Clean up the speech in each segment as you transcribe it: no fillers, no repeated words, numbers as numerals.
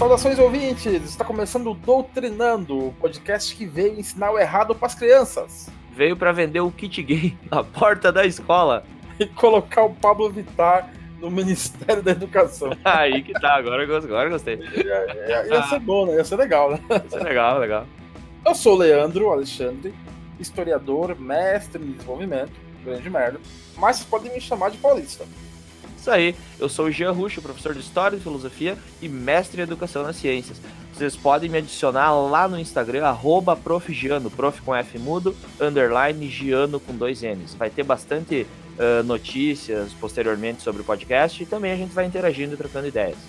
Saudações, ouvintes! Está começando o Doutrinando, o podcast que veio ensinar o errado para as crianças. Veio para vender o kit gay na porta da escola. E colocar o Pablo Vittar no Ministério da Educação. Aí que tá, agora gostei. Ia ser bom, né? Ia ser legal, né? Ia ser legal. Eu sou o Leandro Alexandre, historiador, mestre em desenvolvimento, grande merda, mas vocês podem me chamar de paulista. Isso aí, eu sou o Jean Rucho, professor de História e Filosofia e mestre em Educação nas Ciências. Vocês podem me adicionar lá no Instagram, @profgiano, prof com F mudo, _ Giano com 2 N's. Vai ter bastante notícias posteriormente sobre o podcast e também a gente vai interagindo e trocando ideias.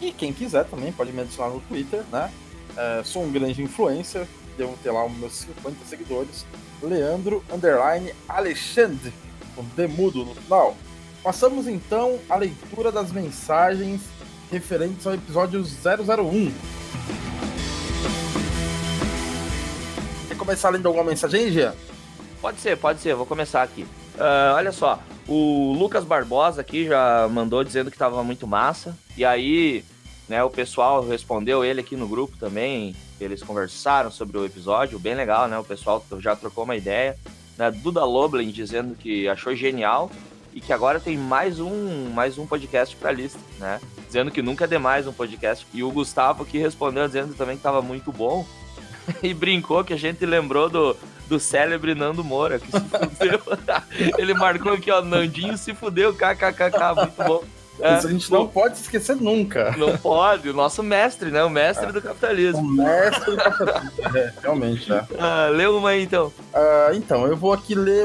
E quem quiser também pode me adicionar no Twitter, né? Sou um grande influencer, devo ter lá os meus 50 seguidores. Leandro _Alexandre, com D mudo no final. Passamos então à leitura das mensagens referentes ao episódio 001. Quer começar lendo alguma mensagem, Jean? Pode ser, vou começar aqui. Olha só, o Lucas Barbosa aqui já mandou dizendo que tava muito massa, e aí, né, o pessoal respondeu ele aqui no grupo também, eles conversaram sobre o episódio, bem legal, né, o pessoal já trocou uma ideia, né, Duda Loblin dizendo que achou genial, e que agora tem mais um podcast pra lista, né, dizendo que nunca é demais um podcast, e o Gustavo que respondeu dizendo também que tava muito bom, e brincou que a gente lembrou do célebre Nando Moura, que se fudeu. Ele marcou aqui, ó, Nandinho se fudeu, kkkk, muito bom. Isso a gente não pode esquecer nunca. Não pode, o nosso mestre, né, o mestre do capitalismo. O mestre do capitalismo, realmente, né. Lê uma aí, então. Então, eu vou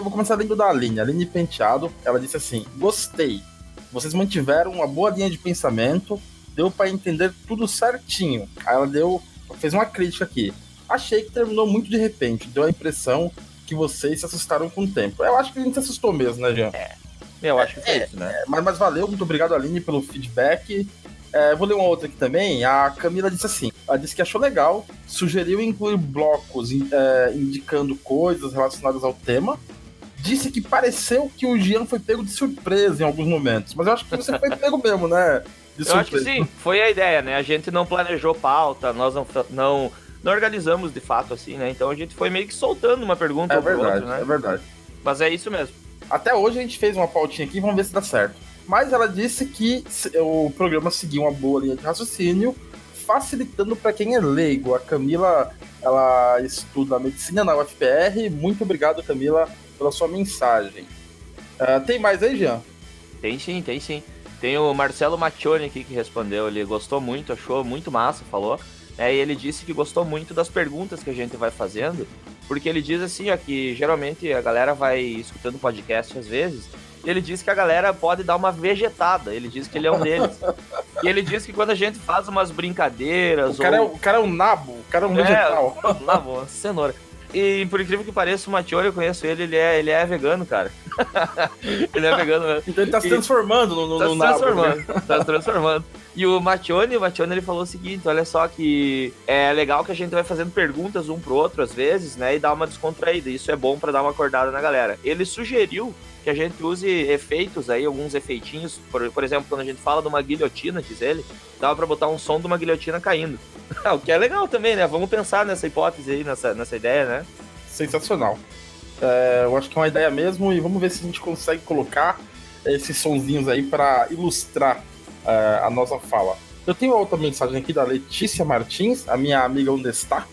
começar lendo da Aline Penteado. Ela disse assim: gostei, vocês mantiveram uma boa linha de pensamento, deu pra entender tudo certinho. Aí ela fez uma crítica aqui. Achei que terminou muito de repente, deu a impressão que vocês se assustaram com o tempo. Eu acho que a gente se assustou mesmo, né, Jean? Eu acho que foi isso, né? Mas valeu, muito obrigado, Aline, pelo feedback. Vou ler uma outra aqui também. A Camila disse assim: ela disse que achou legal, sugeriu incluir blocos indicando coisas relacionadas ao tema. Disse que pareceu que o Jean foi pego de surpresa em alguns momentos, mas eu acho que você foi pego mesmo, né? Eu acho que sim, foi a ideia, né? A gente não planejou pauta, nós não organizamos de fato assim, né? Então a gente foi meio que soltando uma pergunta pro outro, né? É verdade. Mas é isso mesmo. Até hoje a gente fez uma pautinha aqui, vamos ver se dá certo. Mas ela disse que o programa seguiu uma boa linha de raciocínio, facilitando para quem é leigo. A Camila, ela estuda medicina na UFPR. Muito obrigado, Camila, pela sua mensagem. Tem mais aí, Jean? Tem sim. Tem o Marcelo Macchione aqui que respondeu. Ele gostou muito, achou muito massa, falou. E ele disse que gostou muito das perguntas que a gente vai fazendo, porque ele diz assim, ó, que geralmente a galera vai escutando podcast às vezes, e ele diz que a galera pode dar uma vegetada, ele diz que ele é um deles. E ele diz que quando a gente faz umas brincadeiras... O cara é um nabo, o cara é um vegetal. Um nabo, uma cenoura. E por incrível que pareça, o Matiori, eu conheço ele é vegano, cara. Ele é vegano mesmo. Então ele tá se transformando no nabo. Tá se transformando. E o Matione, ele falou o seguinte, olha só, que é legal que a gente vai fazendo perguntas um pro outro às vezes, né, e dá uma descontraída, isso é bom pra dar uma acordada na galera. Ele sugeriu que a gente use efeitos aí, alguns efeitinhos, por exemplo, quando a gente fala de uma guilhotina, diz ele, dava pra botar um som de uma guilhotina caindo. O que é legal também, né, vamos pensar nessa hipótese aí, nessa ideia, né. Sensacional. Eu acho que é uma ideia mesmo, e vamos ver se a gente consegue colocar esses sonzinhos aí pra ilustrar a nossa fala. Eu tenho outra mensagem aqui da Letícia Martins, a minha amiga onde está.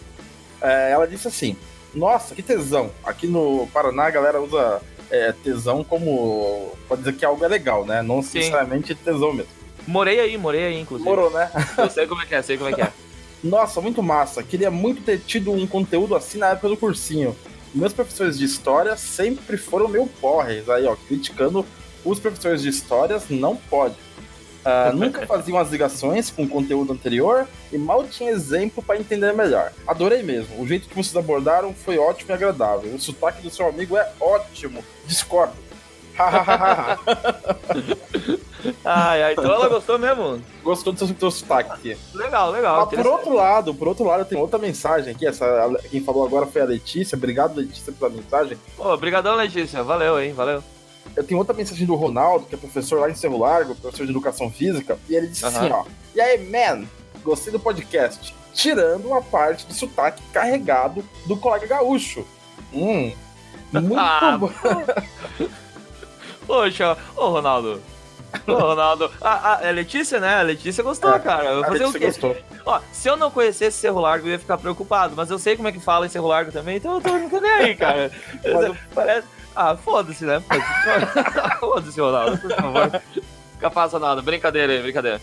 Ela disse assim: nossa, que tesão. Aqui no Paraná a galera usa tesão como pode dizer que algo é legal, né? Não necessariamente tesão mesmo. Morei aí, inclusive. Morou, né? Eu sei como é que é. Nossa, muito massa. Queria muito ter tido um conteúdo assim na época do cursinho. Meus professores de história sempre foram meio porres. Aí, ó, criticando os professores de histórias, não pode. Nunca faziam as ligações com o conteúdo anterior e mal tinha exemplo para entender melhor. Adorei mesmo. O jeito que vocês abordaram foi ótimo e agradável. O sotaque do seu amigo é ótimo. Discordo. Então ela gostou mesmo? Gostou do seu sotaque aqui. Legal. Mas por outro lado, tem outra mensagem aqui. Quem falou agora foi a Letícia. Obrigado, Letícia, pela mensagem. Obrigadão, Letícia. Valeu, hein? Valeu. Eu tenho outra mensagem do Ronaldo, que é professor lá em Cerro Largo, professor de educação física, e ele disse assim, ó: e aí, man, gostei do podcast. Tirando uma parte do sotaque carregado do colega gaúcho. Muito bom. Poxa, ô Ronaldo. A Letícia, né? A Letícia gostou, cara. Eu vou fazer o quê? Gostou. Ó, se eu não conhecesse Cerro Largo, eu ia ficar preocupado. Mas eu sei como é que fala em Cerro Largo também, então eu não tô nem aí, cara. Parece... foda-se, né? Foda-se, Ronaldo, por favor. Capaz, Ronaldo. Brincadeira aí, brincadeira.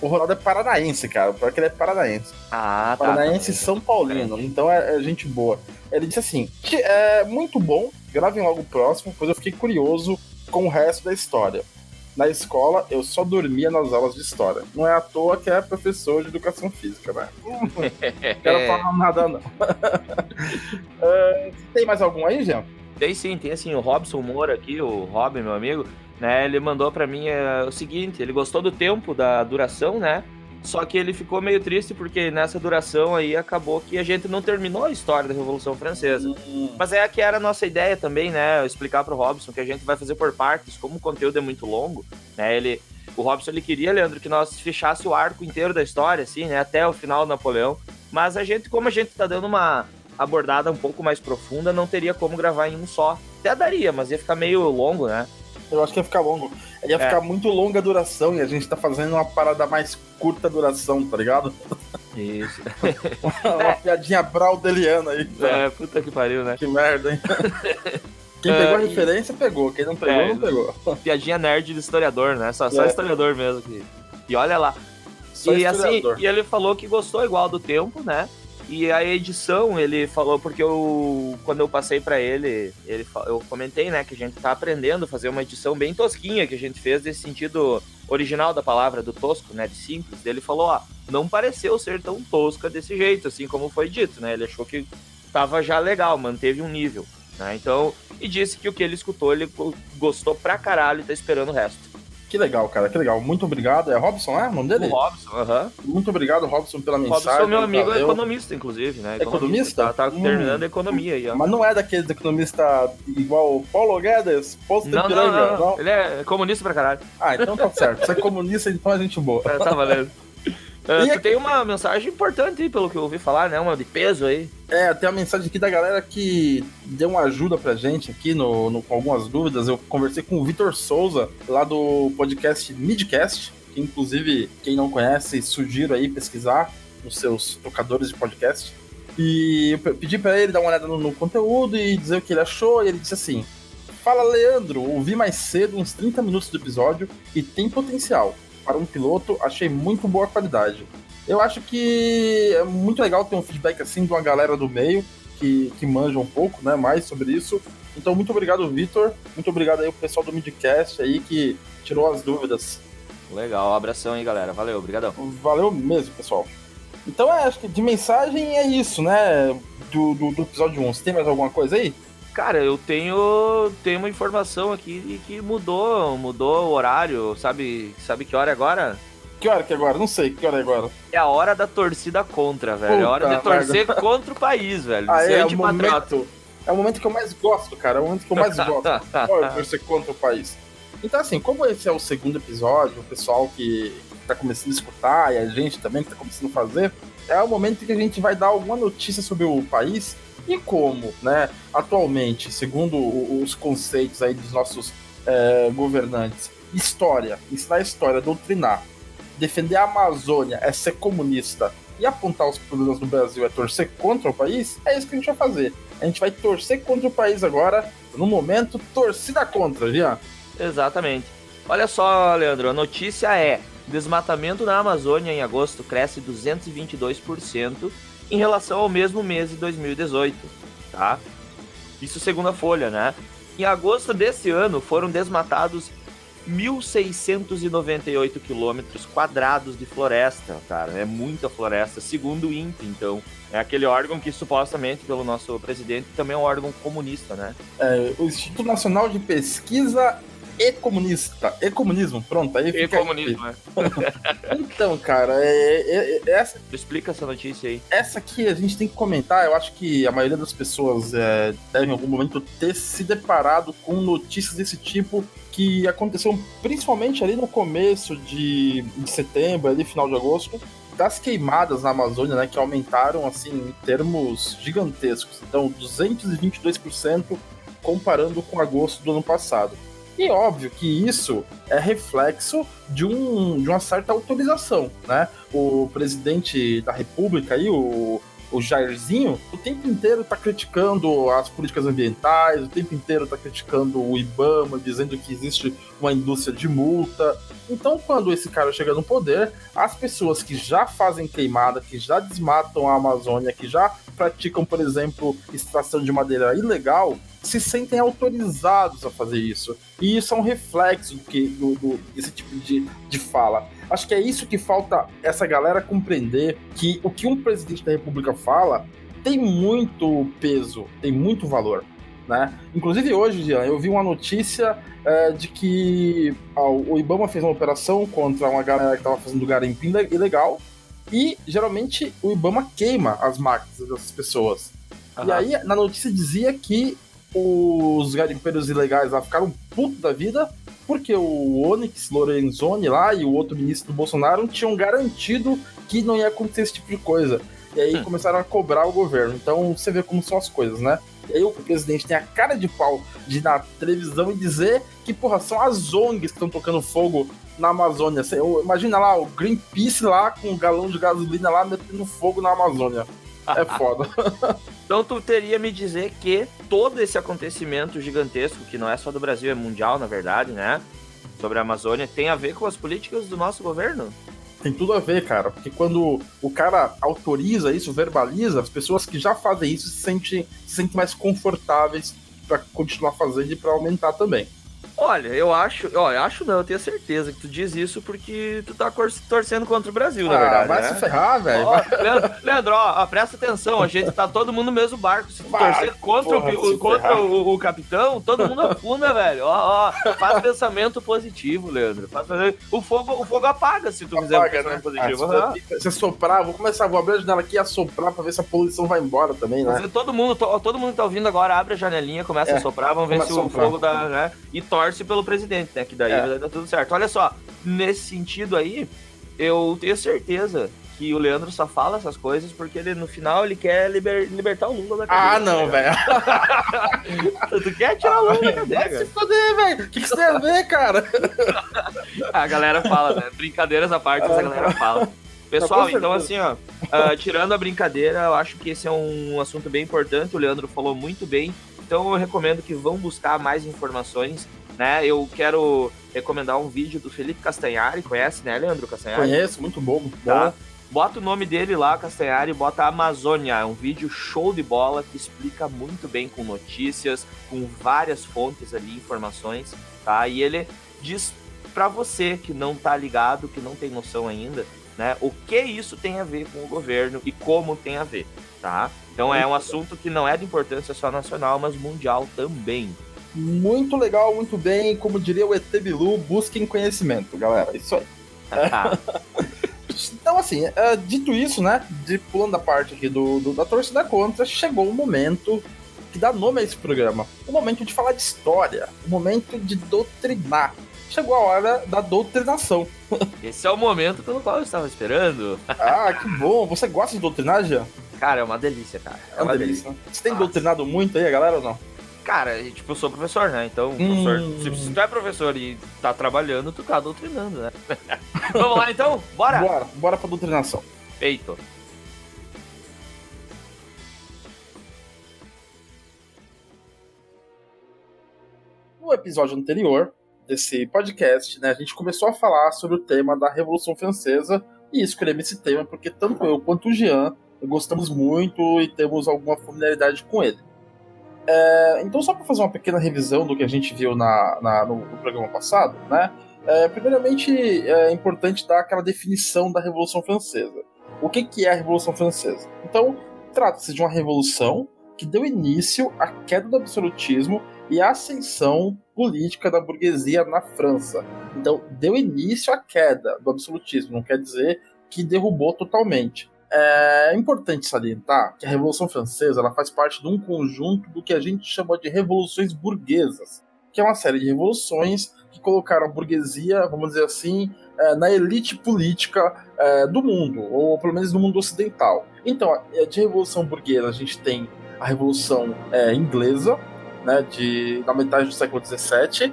O Ronaldo é paranaense, cara. Pior que ele é paranaense. Tá. Paranaense e São Paulino. Então é gente boa. Ele disse assim: é muito bom, gravem logo o próximo, pois eu fiquei curioso com o resto da história. Na escola, eu só dormia nas aulas de história. Não é à toa que é professor de educação física, né? Não quero falar nada, não. Tem mais algum aí, Jean? Tem sim, tem assim, o Robson Moura aqui, o Robin, meu amigo, né, ele mandou pra mim o seguinte, ele gostou do tempo, da duração, né, só que ele ficou meio triste porque nessa duração aí acabou que a gente não terminou a história da Revolução Francesa. Mas é que era a nossa ideia também, né, explicar pro Robson que a gente vai fazer por partes, como o conteúdo é muito longo, né, o Robson ele queria, Leandro, que nós fechasse o arco inteiro da história, assim, né, até o final do Napoleão, mas como a gente tá dando uma abordada um pouco mais profunda, não teria como gravar em um só. Até daria, mas ia ficar meio longo, né? Eu acho que ia ficar longo. Ia ficar muito longa a duração e a gente tá fazendo uma parada mais curta duração, tá ligado? Isso. uma piadinha braudeliana aí. Tá? Puta que pariu, né? Que merda, hein? Quem pegou a referência, pegou. Quem não pegou, não pegou. Piadinha nerd de historiador, né? Só historiador mesmo. E olha lá. E assim, ele falou que gostou igual do tempo, né? E a edição, ele falou, porque quando eu passei pra ele, eu comentei, né, que a gente tá aprendendo a fazer uma edição bem tosquinha, que a gente fez nesse sentido original da palavra, do tosco, né, de simples. Ele falou, não pareceu ser tão tosca desse jeito, assim como foi dito, né, ele achou que tava já legal, manteve um nível, né, então, e disse que o que ele escutou, ele gostou pra caralho e tá esperando o resto. Que legal, cara, que legal. Muito obrigado. É Robson, o nome dele? O Robson, Muito obrigado, Robson, pela mensagem. Robson, meu amigo, é economista, inclusive, né? Economista? Tá terminando a economia aí, ó. Mas não é daqueles economistas igual o Paulo Guedes, posto de piranga, não. Ele é comunista pra caralho. Então tá certo. Se é comunista, então é gente boa. Tá valendo. Tu tem uma mensagem importante aí, pelo que eu ouvi falar, né? Uma de peso aí. Tem uma mensagem aqui da galera que deu uma ajuda pra gente aqui com algumas dúvidas. Eu conversei com o Vitor Souza, lá do podcast Midcast, que inclusive, quem não conhece, sugiro aí pesquisar nos seus tocadores de podcast. E eu pedi pra ele dar uma olhada no conteúdo e dizer o que ele achou, e ele disse assim: fala, Leandro, ouvi mais cedo uns 30 minutos do episódio e tem potencial. Para um piloto, achei muito boa qualidade. Eu acho que é muito legal ter um feedback assim de uma galera do meio que manja um pouco, né, mais sobre isso. Então, muito obrigado, Vitor. Muito obrigado aí pro pessoal do Midcast aí que tirou as dúvidas. Legal, um abração aí, galera. Valeu, obrigadão. Valeu mesmo, pessoal. Então, acho que de mensagem é isso, né, do episódio 1. Você tem mais alguma coisa aí? Cara, eu tenho uma informação aqui que mudou o horário, sabe que hora é agora? Que hora que é agora? Não sei, que hora é agora? É a hora da torcida contra, velho. É a hora de torcer contra o país, velho. É o momento que eu mais gosto, cara. É o momento que eu mais gosto. Torcer contra o país. Então, assim, como esse é o segundo episódio, o pessoal que tá começando a escutar e a gente também que tá começando a fazer, é o momento que a gente vai dar alguma notícia sobre o país. E como, né, atualmente, segundo os conceitos aí dos nossos governantes, ensinar história, doutrinar, defender a Amazônia é ser comunista e apontar os problemas do Brasil é torcer contra o país, é isso que a gente vai fazer. A gente vai torcer contra o país agora, no momento, torcida contra, Jean. Exatamente. Olha só, Leandro, a notícia é: desmatamento na Amazônia em agosto cresce 222%, em relação ao mesmo mês de 2018, tá? Isso segundo a Folha, né? Em agosto desse ano foram desmatados 1.698 quilômetros quadrados de floresta, cara. É muita floresta, segundo o INPE, então. É aquele órgão que supostamente, pelo nosso presidente, também é um órgão comunista, né? O Instituto Nacional de Pesquisa Ecomunismo, pronto, aí fica. Ecomunismo, né? Então, cara, essa. Explica essa notícia aí. Essa aqui a gente tem que comentar. Eu acho que a maioria das pessoas deve em algum momento ter se deparado com notícias desse tipo que aconteceu principalmente ali no começo de setembro, ali final de agosto, das queimadas na Amazônia, né, que aumentaram assim em termos gigantescos. Então, 222% comparando com agosto do ano passado. E óbvio que isso é reflexo de uma certa autorização, né? O presidente da República aí, o Jairzinho, o tempo inteiro tá criticando as políticas ambientais, o tempo inteiro tá criticando o IBAMA, dizendo que existe uma indústria de multa. Então, quando esse cara chega no poder, as pessoas que já fazem queimada, que já desmatam a Amazônia, que já praticam, por exemplo, extração de madeira ilegal, se sentem autorizados a fazer isso. E isso é um reflexo desse tipo de fala. Acho que é isso que falta essa galera compreender, que o que um presidente da República fala tem muito peso, tem muito valor, né? Inclusive hoje, Jean, eu vi uma notícia de que o IBAMA fez uma operação contra uma galera que estava fazendo garimpo ilegal, e geralmente o IBAMA queima as máquinas dessas pessoas. Uhum. E aí na notícia dizia que os garimpeiros ilegais lá ficaram putos da vida porque o Onyx Lorenzoni lá e o outro ministro do Bolsonaro tinham garantido que não ia acontecer esse tipo de coisa. E aí começaram a cobrar o governo. Então você vê como são as coisas, né? E aí o presidente tem a cara de pau de ir na televisão e dizer que, porra, são as ONGs que estão tocando fogo na Amazônia. Imagina lá o Greenpeace lá com um galão de gasolina lá metendo fogo na Amazônia. É foda. Então tu teria me dizer que todo esse acontecimento gigantesco, que não é só do Brasil, é mundial, na verdade, né? Sobre a Amazônia, tem a ver com as políticas do nosso governo? Tem tudo a ver, cara. Porque quando o cara autoriza isso, verbaliza, as pessoas que já fazem isso se sentem mais confortáveis para continuar fazendo e para aumentar também. Olha, eu tenho certeza que tu diz isso porque tu tá torcendo contra o Brasil, na verdade. Vai, né? Se ferrar, velho. Leandro, presta atenção, a gente tá todo mundo no mesmo barco. Se tu torcer contra o capitão, todo mundo afunda, velho. Faz pensamento positivo, Leandro. O fogo apaga se tu fizer um pensamento positivo. Se assoprar, vou abrir a janela aqui e assoprar pra ver se a poluição vai embora também, né? Todo mundo que tá ouvindo agora, abre a janelinha, começa a assoprar, vamos ver se o fogo dá, né? E torce pelo presidente, né? Que daí vai dar tudo certo. Olha só, nesse sentido aí, eu tenho certeza que o Leandro só fala essas coisas porque ele, no final, ele quer libertar o Lula da cadeia. Não, velho. Tu quer tirar o Lula da cadeia, cara? Vai se foder, velho. O que você tem a ver, cara? A galera fala, né? Brincadeiras à parte, mas a galera fala. Pessoal, então assim, tirando a brincadeira, eu acho que esse é um assunto bem importante, o Leandro falou muito bem, então eu recomendo que vão buscar mais informações, né? Eu quero recomendar um vídeo do Felipe Castanhari, conhece, né, Leandro Castanhari? Conheço, muito bom. Tá? Bota o nome dele lá, Castanhari, bota Amazônia, é um vídeo show de bola que explica muito bem com notícias, com várias fontes ali, informações, tá? E ele diz pra você que não tá ligado, que não tem noção ainda, né, o que isso tem a ver com o governo e como tem a ver, tá? Então é um assunto que não é de importância só nacional, mas mundial também. Muito legal, muito bem. Como diria o ET Bilu, busquem conhecimento, galera. Isso aí. Então, assim, dito isso, né, pulando a parte aqui da torcida contra, chegou o momento que dá nome a esse programa. O momento de falar de história, o momento de doutrinar. Chegou a hora da doutrinação. Esse é o momento pelo qual eu estava esperando. Que bom. Você gosta de doutrinar, Jean? Cara, é uma delícia, cara. É uma delícia. Você tem doutrinado muito aí, a galera, ou não? Cara, tipo, eu sou professor, né? Então, professor, se tu é professor e tá trabalhando, tu tá doutrinando, né? Vamos lá, então? Bora? Bora pra doutrinação. Feito. No episódio anterior desse podcast, né, a gente começou a falar sobre o tema da Revolução Francesa e escolhemos esse tema porque tanto eu quanto o Jean gostamos muito e temos alguma familiaridade com ele. Então, só para fazer uma pequena revisão do que a gente viu no programa passado, né? Primeiramente, é importante dar aquela definição da Revolução Francesa. O que é a Revolução Francesa? Então, trata-se de uma revolução que deu início à queda do absolutismo e à ascensão política da burguesia na França. Então, deu início à queda do absolutismo, não quer dizer que derrubou totalmente. É importante salientar que a Revolução Francesa ela faz parte de um conjunto do que a gente chama de revoluções burguesas, que é uma série de revoluções que colocaram a burguesia, vamos dizer assim, na elite política do mundo, ou pelo menos no mundo ocidental. Então, de Revolução Burguesa, a gente tem a Revolução Inglesa, né, da metade do século XVII.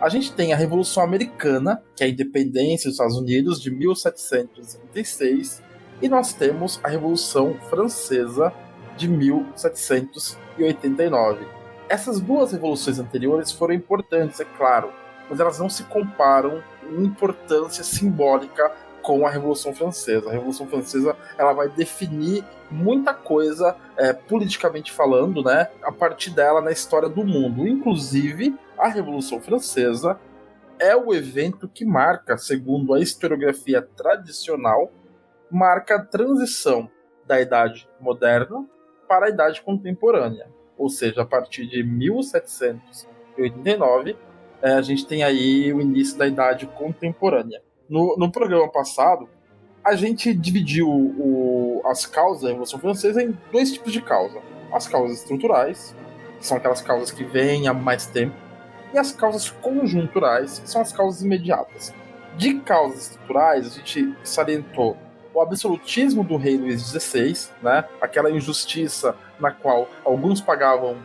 A gente tem a Revolução Americana, que é a independência dos Estados Unidos, de 1776. E nós temos a Revolução Francesa, de 1789. Essas duas revoluções anteriores foram importantes, é claro, mas elas não se comparam em importância simbólica com a Revolução Francesa. A Revolução Francesa ela vai definir muita coisa, politicamente falando, né, a partir dela na história do mundo. Inclusive, a Revolução Francesa é o evento que marca, segundo a historiografia tradicional, marca a transição da Idade Moderna para a Idade Contemporânea. Ou seja, a partir de 1789, a gente tem aí o início da Idade Contemporânea. No programa passado, a gente dividiu as causas da Revolução Francesa em dois tipos de causa. As causas estruturais, que são aquelas causas que vêm há mais tempo, e as causas conjunturais, que são as causas imediatas. De causas estruturais, a gente salientou o absolutismo do rei Luís XVI, né? Aquela injustiça na qual alguns pagavam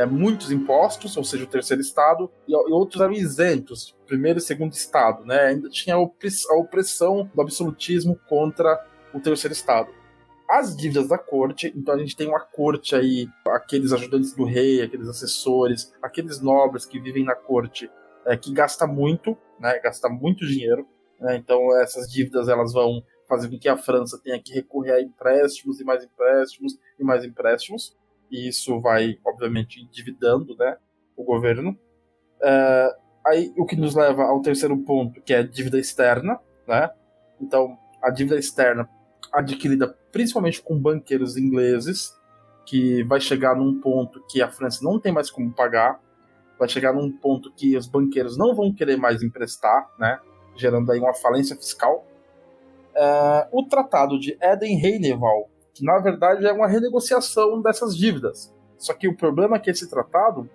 muitos impostos, ou seja, o terceiro estado, e outros eram isentos, primeiro e segundo estado, né? Ainda tinha a opressão do absolutismo contra o terceiro estado. As dívidas da corte, então a gente tem uma corte aí, aqueles ajudantes do rei, aqueles assessores, aqueles nobres que vivem na corte, que gasta muito, né? Gasta muito dinheiro, né? Então essas dívidas elas vão fazer com que a França tenha que recorrer a empréstimos e mais empréstimos e mais empréstimos, e isso vai, obviamente, endividando, né, o governo. Aí, o que nos leva ao terceiro ponto, que é a dívida externa, né? Então, a dívida externa adquirida principalmente com banqueiros ingleses, que vai chegar num ponto que a França não tem mais como pagar, vai chegar num ponto que os banqueiros não vão querer mais emprestar, né, gerando aí uma falência fiscal. O Tratado de Eden-Heyneval, que na verdade é uma renegociação dessas dívidas. Só que o problema é que nesse tratado,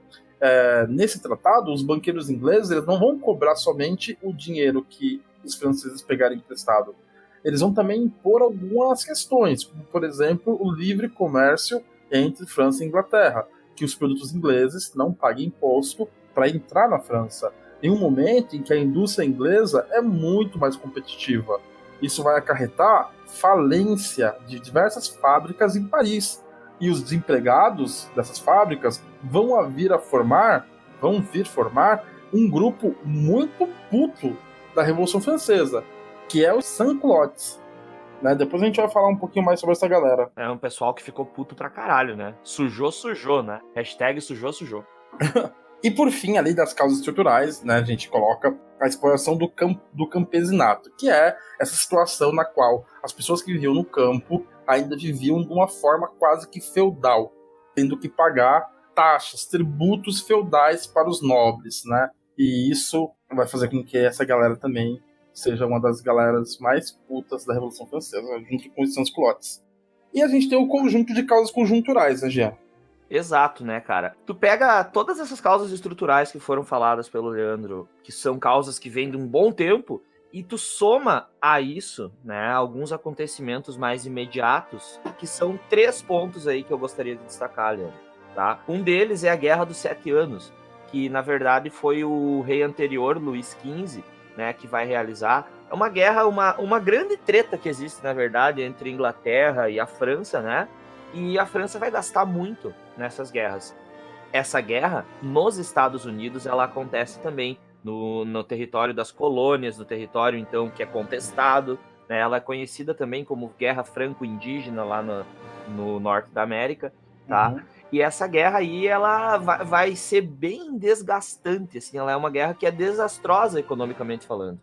os banqueiros ingleses eles não vão cobrar somente o dinheiro que os franceses pegarem emprestado. Eles vão também impor algumas questões, como, por exemplo, o livre comércio entre França e Inglaterra, que os produtos ingleses não paguem imposto para entrar na França, em um momento em que a indústria inglesa é muito mais competitiva. Isso vai acarretar falência de diversas fábricas em Paris. E os desempregados dessas fábricas vão vir formar um grupo muito puto da Revolução Francesa, que é os sans-culottes. Né? Depois a gente vai falar um pouquinho mais sobre essa galera. É um pessoal que ficou puto pra caralho, né? Sujou, né? Hashtag sujou. E por fim, além das causas estruturais, né, a gente coloca a exploração do campesinato, que é essa situação na qual as pessoas que viviam no campo ainda viviam de uma forma quase que feudal, tendo que pagar taxas, tributos feudais para os nobres, né? E isso vai fazer com que essa galera também seja uma das galeras mais putas da Revolução Francesa, junto com os sans-culottes. E a gente tem o conjunto de causas conjunturais, né, Jean? Exato, né, cara? Tu pega todas essas causas estruturais que foram faladas pelo Leandro, que são causas que vêm de um bom tempo, e tu soma a isso, né, alguns acontecimentos mais imediatos, que são 3 pontos aí que eu gostaria de destacar, Leandro, tá? Um deles é a Guerra dos 7 Anos, que na verdade foi o rei anterior, Luís XV, né, que vai realizar. É uma guerra, uma grande treta que existe, na verdade, entre a Inglaterra e a França, né? E a França vai gastar muito nessas guerras. Essa guerra, nos Estados Unidos, ela acontece também no território das colônias, no território, então, que é contestado, né? Ela é conhecida também como Guerra Franco-Indígena lá no norte da América, tá? Uhum. E essa guerra aí, ela vai ser bem desgastante, assim, ela é uma guerra que é desastrosa economicamente falando.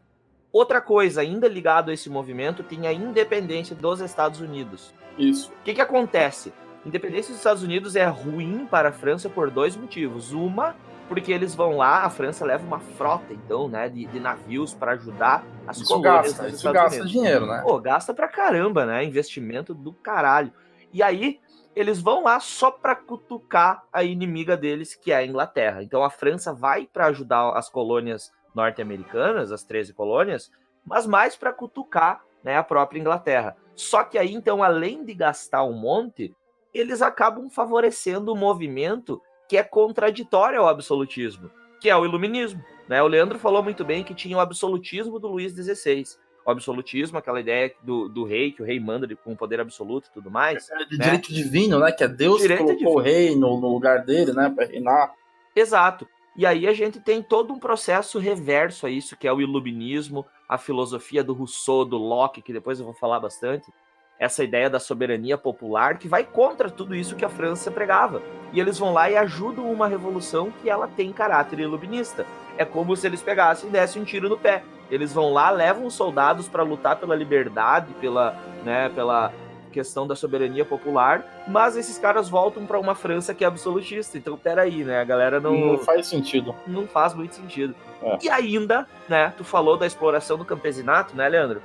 Outra coisa, ainda ligado a esse movimento, tem a independência dos Estados Unidos. Isso. O que acontece? A independência dos Estados Unidos é ruim para a França por 2 motivos. Uma, porque eles vão lá, a França leva uma frota, então, né, de navios para ajudar as colônias dos Estados Unidos. Isso gasta dinheiro, né? Pô, gasta pra caramba, né? Investimento do caralho. E aí, eles vão lá só para cutucar a inimiga deles, que é a Inglaterra. Então, a França vai para ajudar as colônias norte-americanas, as 13 colônias, mas mais para cutucar, né, a própria Inglaterra. Só que aí, então, além de gastar um monte, eles acabam favorecendo um movimento que é contraditório ao absolutismo, que é o iluminismo. Né? O Leandro falou muito bem que tinha o absolutismo do Luís XVI. O absolutismo, aquela ideia do rei, que o rei manda com poder absoluto e tudo mais. De né? direito divino, né? Que é Deus que colocou o rei no lugar dele, né? Para reinar. Exato. E aí a gente tem todo um processo reverso a isso, que é o iluminismo, a filosofia do Rousseau, do Locke, que depois eu vou falar bastante. Essa ideia da soberania popular que vai contra tudo isso que a França pregava. E eles vão lá e ajudam uma revolução que ela tem caráter iluminista. É como se eles pegassem e dessem um tiro no pé. Eles vão lá, levam os soldados para lutar pela liberdade, pela questão da soberania popular, mas esses caras voltam para uma França que é absolutista. Então, peraí, né? A galera não faz sentido. Não faz muito sentido. E ainda, né? Tu falou da exploração do campesinato, né, Leandro?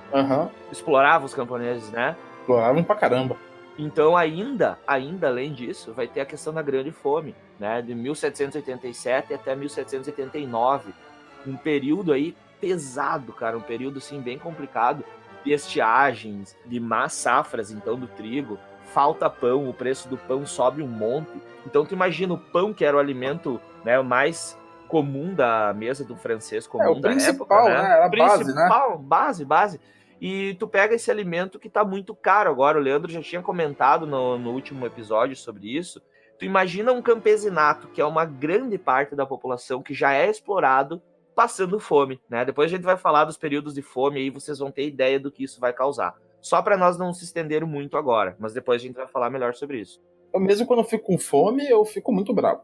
Explorava os camponeses, né? Exploravam pra caramba. Então, ainda além disso, vai ter a questão da Grande Fome, né? De 1787 até 1789. Um período aí pesado, cara. Um período, assim, bem complicado. De estiagens, de más safras, então, do trigo. Falta pão, o preço do pão sobe um monte. Então, tu imagina o pão, que era o alimento, né, mais comum da mesa do francês comum da época, né? Era a base, né? Base. E tu pega esse alimento que tá muito caro agora. O Leandro já tinha comentado no último episódio sobre isso. Tu imagina um campesinato, que é uma grande parte da população que já é explorado, passando fome, né? Depois a gente vai falar dos períodos de fome, aí vocês vão ter ideia do que isso vai causar. Só para nós não se estender muito agora, mas depois a gente vai falar melhor sobre isso. Eu mesmo quando eu fico com fome, eu fico muito bravo.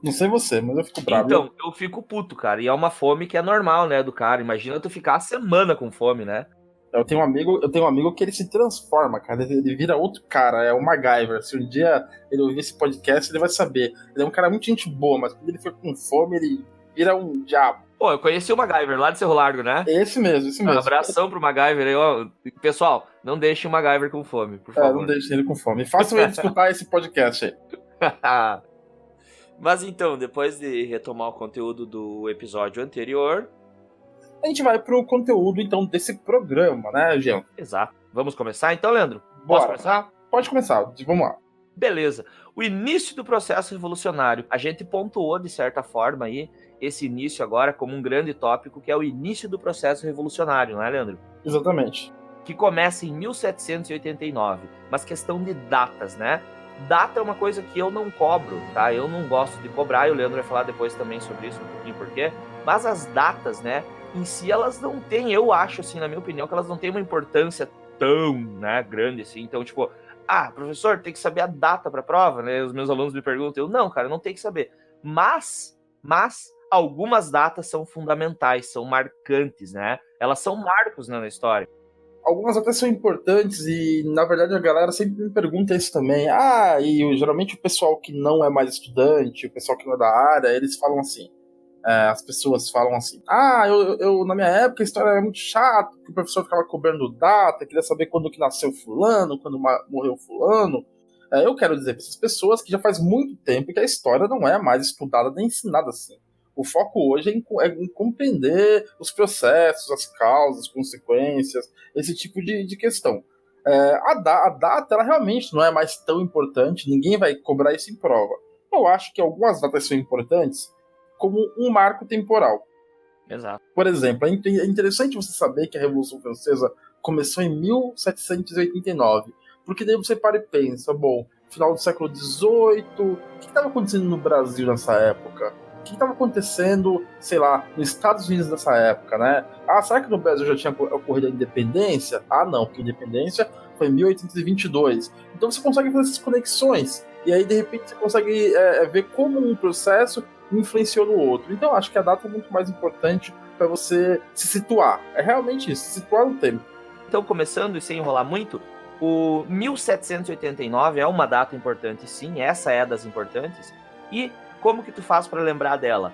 Não sei você, mas eu fico bravo. Então, eu fico puto, cara. E é uma fome que é normal, né, do cara. Imagina tu ficar a semana com fome, né? Eu tenho um amigo que ele se transforma, cara. Ele vira outro cara, é o MacGyver. Se um dia ele ouvir esse podcast, ele vai saber. Ele é um cara muito gente boa, mas quando ele fica com fome, ele vira um diabo. Pô, eu conheci o MacGyver lá de Cerro Largo, né? Esse mesmo. Um abração pro MacGyver aí, ó. Pessoal, não deixe o MacGyver com fome, por favor. Não deixe ele com fome. Façam ele escutar esse podcast aí. Mas então, depois de retomar o conteúdo do episódio anterior, a gente vai pro conteúdo, então, desse programa, né, Jean? Exato. Vamos começar então, Leandro? Bora. Posso começar? Pode começar, vamos lá. Beleza. O início do processo revolucionário. A gente pontuou, de certa forma, aí, esse início agora como um grande tópico, que é o início do processo revolucionário, não é, Leandro? Exatamente. Que começa em 1789. Mas questão de datas, né? Data é uma coisa que eu não cobro, tá? Eu não gosto de cobrar, e o Leandro vai falar depois também sobre isso, um pouquinho por quê. Mas as datas, né, em si, elas não têm, eu acho, assim, na minha opinião, que elas não têm uma importância tão, né, grande, assim. Então, tipo, professor, tem que saber a data pra prova, né? Os meus alunos me perguntam, eu, não, cara, não tem que saber. Mas, algumas datas são fundamentais, são marcantes, né? Elas são marcos, né, na história. Algumas até são importantes e, na verdade, a galera sempre me pergunta isso também. Geralmente o pessoal que não é mais estudante, o pessoal que não é da área, eles falam assim. As pessoas falam assim, eu na minha época a história era muito chata, porque o professor ficava cobrando data, queria saber quando que nasceu fulano, quando morreu fulano. Eu quero dizer para essas pessoas que já faz muito tempo que a história não é mais estudada nem ensinada assim. O foco hoje é em compreender os processos, as causas, as consequências, esse tipo de questão. A data, ela realmente não é mais tão importante, ninguém vai cobrar isso em prova. Eu acho que algumas datas são importantes como um marco temporal. Exato. Por exemplo, é interessante você saber que a Revolução Francesa começou em 1789, porque daí você para e pensa, final do século XVIII, o que estava acontecendo no Brasil nessa época? O que estava acontecendo, sei lá, nos Estados Unidos nessa época, né? Será que no Brasil já tinha ocorrido a independência? Não, porque a independência foi em 1822. Então você consegue fazer essas conexões, e aí de repente você consegue ver como um processo influenciou no outro. Então acho que a data é muito mais importante para você se situar. É realmente isso, se situar no tempo. Então, começando e sem enrolar muito, o 1789 é uma data importante, sim, essa é das importantes. E como que tu faz para lembrar dela?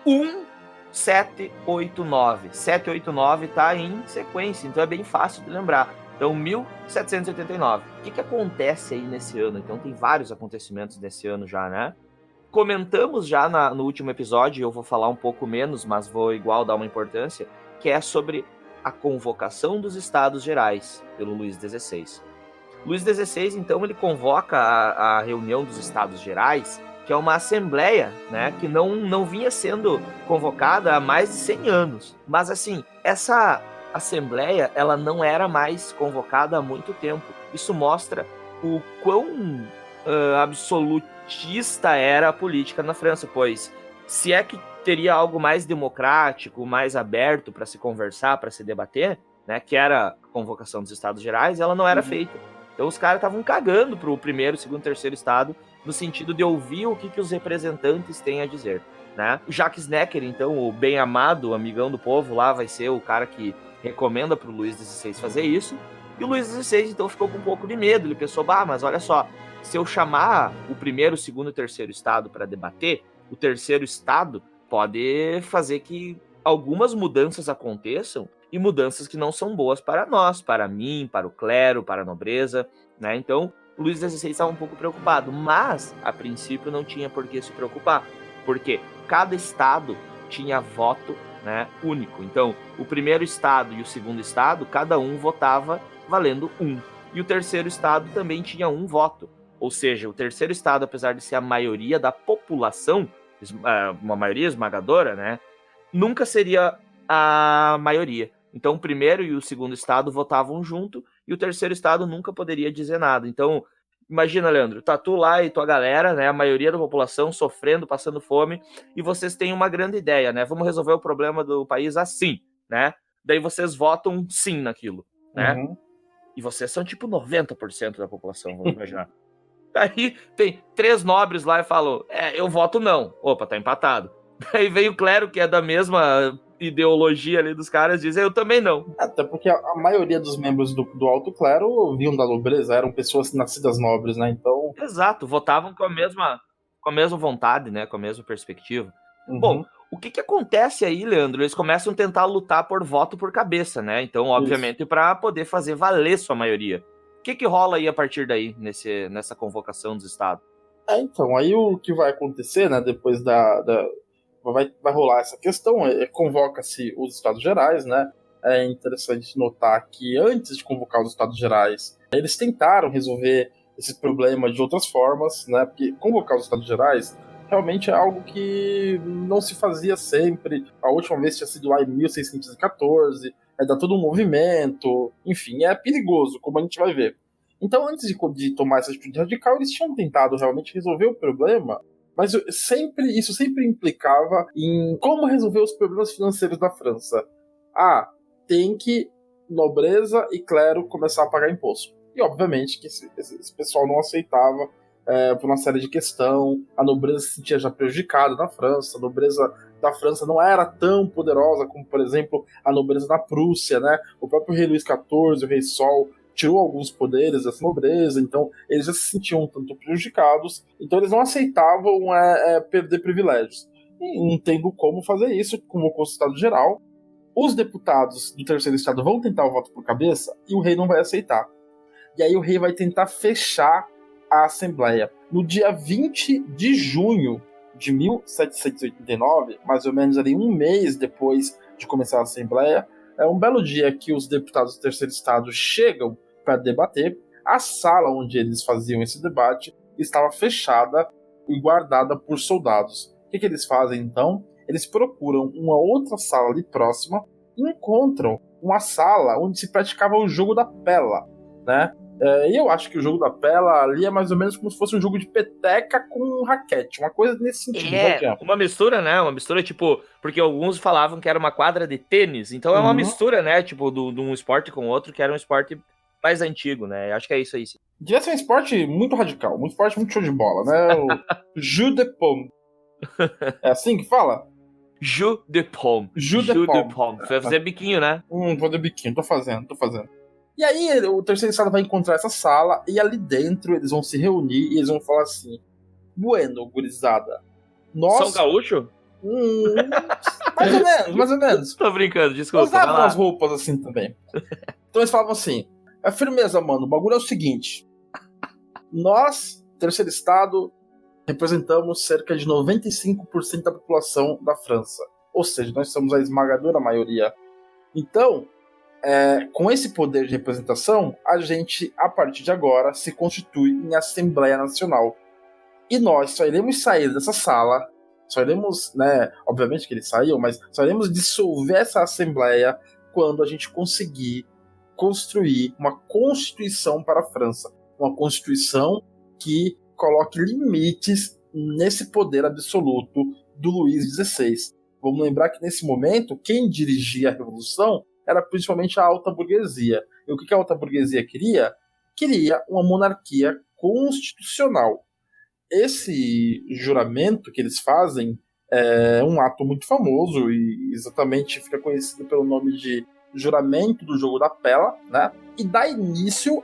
1789. 789 tá em sequência, então é bem fácil de lembrar. Então, 1789. O que acontece aí nesse ano? Então, tem vários acontecimentos nesse ano já, né? Comentamos já no último episódio, eu vou falar um pouco menos, mas vou igual dar uma importância, que é sobre a convocação dos Estados Gerais pelo Luís XVI. Luís XVI, então, ele convoca a reunião dos Estados Gerais, que é uma assembleia, né, que não vinha sendo convocada há mais de 100 anos. Mas, assim, essa assembleia, ela não era mais convocada há muito tempo. Isso mostra o quão absolutista era a política na França, pois se é que teria algo mais democrático, mais aberto para se conversar, para se debater, né, que era a convocação dos Estados Gerais, ela não era feita. Então os caras estavam cagando para o primeiro, segundo, terceiro estado, no sentido de ouvir o que os representantes têm a dizer, né? O Jacques Necker, então, o bem-amado amigão do povo lá, vai ser o cara que recomenda para o Luís XVI fazer isso. E o Luís XVI, então, ficou com um pouco de medo. Ele pensou, mas olha só, se eu chamar o primeiro, segundo e terceiro estado para debater, o terceiro estado pode fazer que algumas mudanças aconteçam, e mudanças que não são boas para nós, para mim, para o clero, para a nobreza, né? Então, o Luís XVI estava um pouco preocupado, mas, a princípio, não tinha por que se preocupar, porque cada estado tinha voto, né, único. Então, o primeiro estado e o segundo estado, cada um votava valendo 1. E o terceiro estado também tinha 1 voto. Ou seja, o terceiro estado, apesar de ser a maioria da população, uma maioria esmagadora, né, nunca seria a maioria. Então, o primeiro e o segundo estado votavam junto, e o terceiro estado nunca poderia dizer nada. Então, imagina, Leandro, tá tu lá e tua galera, né, a maioria da população sofrendo, passando fome, e vocês têm uma grande ideia, né, vamos resolver o problema do país assim, né, daí vocês votam sim naquilo, né, e vocês são tipo 90% da população, vamos imaginar. Aí tem 3 nobres lá e falam, eu voto não. Opa, tá empatado. Aí vem o clero, que é da mesma ideologia ali dos caras, diz, eu também não. Até porque a maioria dos membros do alto clero vinham da nobreza, eram pessoas nascidas nobres, né? Então... Exato, votavam com a mesma vontade, né? Com a mesma perspectiva. Bom, o que acontece aí, Leandro? Eles começam a tentar lutar por voto por cabeça, né? Então, obviamente, para poder fazer valer sua maioria. O que rola aí a partir daí, nessa convocação dos estados? Então, aí o que vai acontecer, né, depois vai rolar essa questão, convoca-se os Estados Gerais, né? É interessante notar que antes de convocar os Estados Gerais, eles tentaram resolver esse problema de outras formas, né? Porque convocar os Estados Gerais realmente é algo que não se fazia sempre. A última vez tinha sido lá em 1614, dá todo um movimento, enfim, é perigoso, como a gente vai ver. Então, antes de tomar essa atitude radical, eles tinham tentado realmente resolver o problema, mas isso sempre implicava em como resolver os problemas financeiros da França. Tem que nobreza e clero começar a pagar imposto. E, obviamente, que esse pessoal não aceitava por uma série de questões. A nobreza se sentia já prejudicada na França. A nobreza da França não era tão poderosa como, por exemplo, a nobreza da Prússia, né? O próprio rei Luís XIV, o rei Sol, tirou alguns poderes dessa nobreza, então eles já se sentiam um tanto prejudicados, então eles não aceitavam perder privilégios. E não tendo como fazer isso, convocou o Estado Geral, os deputados do terceiro estado vão tentar o voto por cabeça e o rei não vai aceitar. E aí o rei vai tentar fechar a Assembleia. No dia 20 de junho de 1789, mais ou menos ali um mês depois de começar a Assembleia, é um belo dia que os deputados do terceiro estado chegam para debater. A sala onde eles faziam esse debate estava fechada e guardada por soldados. O que eles fazem então? Eles procuram uma outra sala ali próxima e encontram uma sala onde se praticava o jogo da pela, né? E eu acho que o jogo da pela ali é mais ou menos como se fosse um jogo de peteca com raquete, uma coisa nesse sentido. Uma mistura, né? Uma mistura, tipo, porque alguns falavam que era uma quadra de tênis, então é uma mistura, né? Tipo, de um esporte com outro, que era um esporte mais antigo, né? Acho que é isso aí, sim. Devia ser um esporte muito radical, um esporte muito show de bola, né? O jeu de paume. É assim que fala? Jeu de paume. Jeu de paume. Vai fazer biquinho, né? Vou fazer biquinho, tô fazendo. E aí o terceiro estado vai encontrar essa sala e ali dentro eles vão se reunir e eles vão falar assim: bueno, gurizada, nós... São gaúcho? Mais ou menos. Tô brincando, desculpa. Usavam umas roupas assim também. Então eles falavam assim: firmeza, mano, o bagulho é o seguinte. Nós, terceiro estado, representamos cerca de 95% da população da França. Ou seja, nós somos a esmagadora maioria. Então, Com esse poder de representação, a gente, a partir de agora, se constitui em Assembleia Nacional. E nós só iremos sair dessa sala, só iremos, né, obviamente que eles saíam, mas só iremos dissolver essa Assembleia quando a gente conseguir construir uma Constituição para a França. Uma Constituição que coloque limites nesse poder absoluto do Luís XVI. Vamos lembrar que nesse momento, quem dirigia a Revolução era principalmente a alta burguesia. E o que a alta burguesia queria? Queria uma monarquia constitucional. Esse juramento que eles fazem é um ato muito famoso e exatamente fica conhecido pelo nome de juramento do jogo da pela, né? E dá início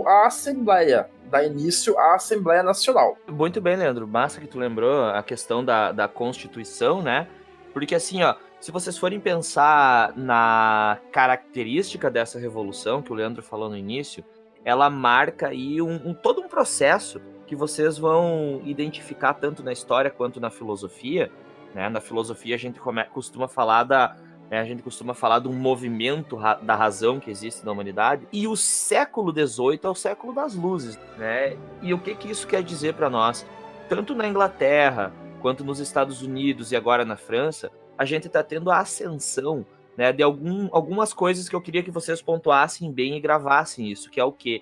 à Assembleia, dá início à Assembleia Nacional. Muito bem, Leandro. Massa que tu lembrou a questão da Constituição, né? Porque assim, ó, se vocês forem pensar na característica dessa revolução que o Leandro falou no início, ela marca aí todo um processo que vocês vão identificar tanto na história quanto na filosofia, né? Na filosofia a gente costuma falar de um movimento da razão que existe na humanidade, e o século XVIII é o século das luzes, né? E o que isso quer dizer para nós? Tanto na Inglaterra, quanto nos Estados Unidos e agora na França, a gente está tendo a ascensão, né, de algumas coisas que eu queria que vocês pontuassem bem e gravassem isso, que é o quê?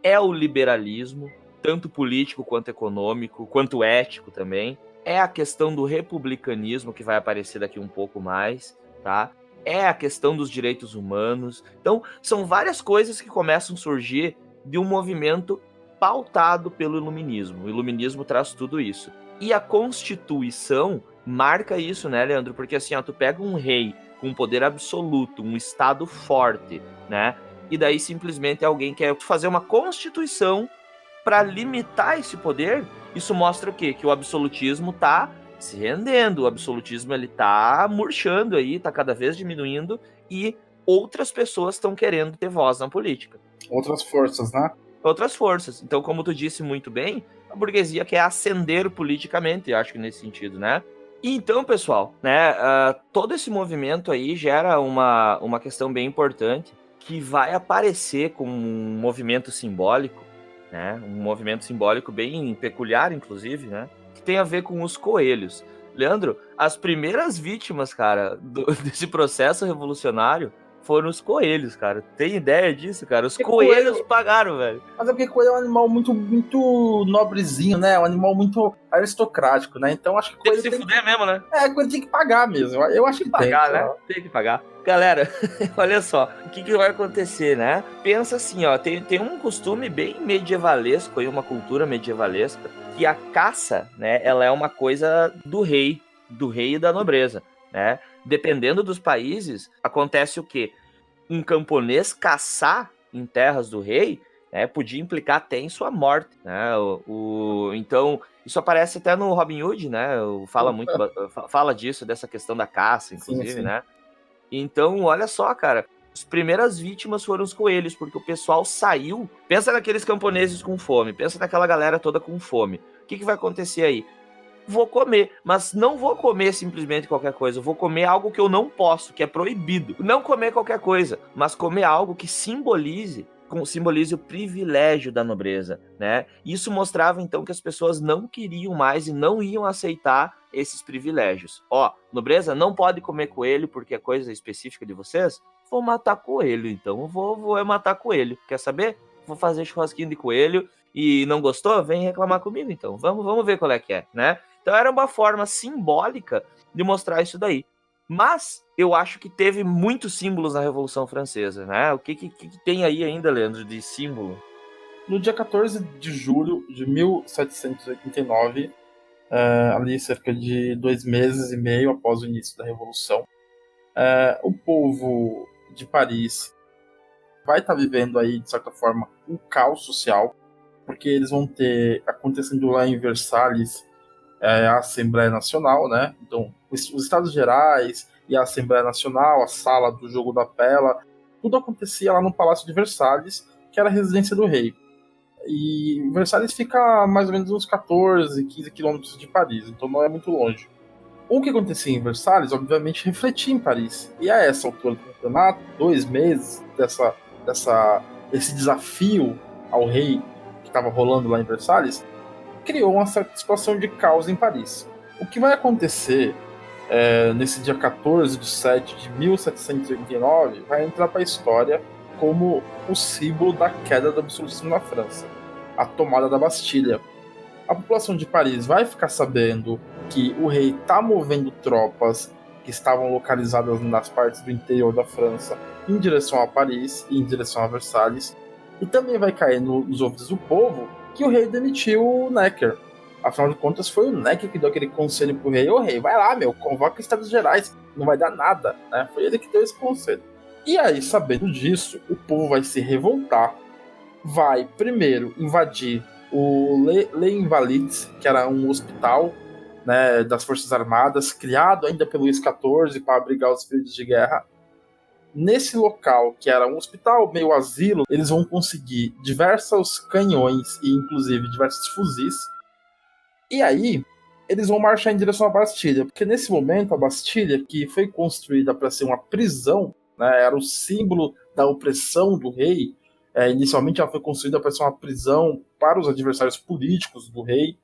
É o liberalismo, tanto político quanto econômico, quanto ético também. É a questão do republicanismo, que vai aparecer daqui um pouco mais, tá? É a questão dos direitos humanos. Então, são várias coisas que começam a surgir de um movimento pautado pelo iluminismo. O iluminismo traz tudo isso. E a Constituição marca isso, né, Leandro? Porque assim, ó, tu pega um rei com um poder absoluto, um estado forte, né? E daí simplesmente alguém quer fazer uma Constituição para limitar esse poder. Isso mostra o quê? Que o absolutismo tá se rendendo, o absolutismo ele tá murchando aí, tá cada vez diminuindo, e outras pessoas estão querendo ter voz na política. Outras forças, né? Outras forças. Então, como tu disse muito bem, a burguesia quer ascender politicamente, acho que nesse sentido, né? E então, pessoal, né, todo esse movimento aí gera uma questão bem importante, que vai aparecer como um movimento simbólico, né? Um movimento simbólico bem peculiar, inclusive, né? Que tem a ver com os coelhos. Leandro, as primeiras vítimas, cara, desse processo revolucionário foram os coelhos, cara. Tem ideia disso, cara? Os coelhos pagaram, velho. Mas é porque coelho é um animal muito, muito nobrezinho, né? Um animal muito aristocrático, né? Então acho que coelho tem que se fuder mesmo, né? Coelho tem que pagar mesmo. Eu acho que pagar, né? Tem que pagar. Galera, olha só, o que vai acontecer, né? Pensa assim, ó, tem um costume bem medievalesco aí, uma cultura medievalesca, que a caça, né, ela é uma coisa do rei e da nobreza, né? Dependendo dos países, acontece o quê? Um camponês caçar em terras do rei, né, podia implicar até em sua morte, né? Então, isso aparece até no Robin Hood, né? Fala disso, dessa questão da caça, inclusive, sim. Né? Então, olha só, cara, as primeiras vítimas foram os coelhos, porque o pessoal saiu. Pensa naqueles camponeses com fome, pensa naquela galera toda com fome. O que vai acontecer aí? Vou comer, mas não vou comer simplesmente qualquer coisa, vou comer algo que eu não posso, que é proibido. Não comer qualquer coisa, mas comer algo que simbolize o privilégio da nobreza, né? Isso mostrava então que as pessoas não queriam mais e não iam aceitar esses privilégios. Ó, nobreza não pode comer coelho porque é coisa específica de vocês? Vou matar coelho, então vou matar coelho. Quer saber? Vou fazer churrasquinho de coelho e não gostou? Vem reclamar comigo então. Vamos ver qual é que é, né? Então era uma forma simbólica de mostrar isso daí. Mas eu acho que teve muitos símbolos na Revolução Francesa, né? O que tem aí ainda, Leandro, de símbolo? No dia 14 de julho de 1789, ali cerca de 2 meses e meio após o início da Revolução, o povo de Paris vai estar vivendo aí, de certa forma, um caos social, porque eles vão ter, acontecendo lá em Versalhes, a Assembleia Nacional, né? Então, os Estados Gerais e a Assembleia Nacional, a sala do jogo da pela, tudo acontecia lá no Palácio de Versalhes, que era a residência do rei. E Versalhes fica a mais ou menos uns 14, 15 quilômetros de Paris, então não é muito longe. O que acontecia em Versalhes, obviamente, refletia em Paris. E a essa altura do campeonato, 2 meses desse desafio ao rei que estava rolando lá em Versalhes, criou uma certa situação de caos em Paris. O que vai acontecer nesse dia 14 de 7 de 1789 vai entrar para a história como o símbolo da queda do absolutismo na França, a tomada da Bastilha. A população de Paris vai ficar sabendo que o rei está movendo tropas que estavam localizadas nas partes do interior da França em direção a Paris e em direção a Versalhes, e também vai cair nos ouvidos do povo que o rei demitiu o Necker. Afinal de contas, foi o Necker que deu aquele conselho pro rei: ô rei, vai lá, convoca Estados Gerais, não vai dar nada, né? Foi ele que deu esse conselho. E aí, sabendo disso, o povo vai se revoltar, vai primeiro invadir o Les Invalides, que era um hospital, né, das Forças Armadas, criado ainda pelo Luís XIV para abrigar os feridos de guerra. Nesse local, que era um hospital, meio asilo, eles vão conseguir diversos canhões e inclusive diversos fuzis. E aí, eles vão marchar em direção à Bastilha, porque nesse momento a Bastilha, que foi construída para ser uma prisão, né, era o símbolo da opressão do rei. Inicialmente ela foi construída para ser uma prisão para os adversários políticos do rei.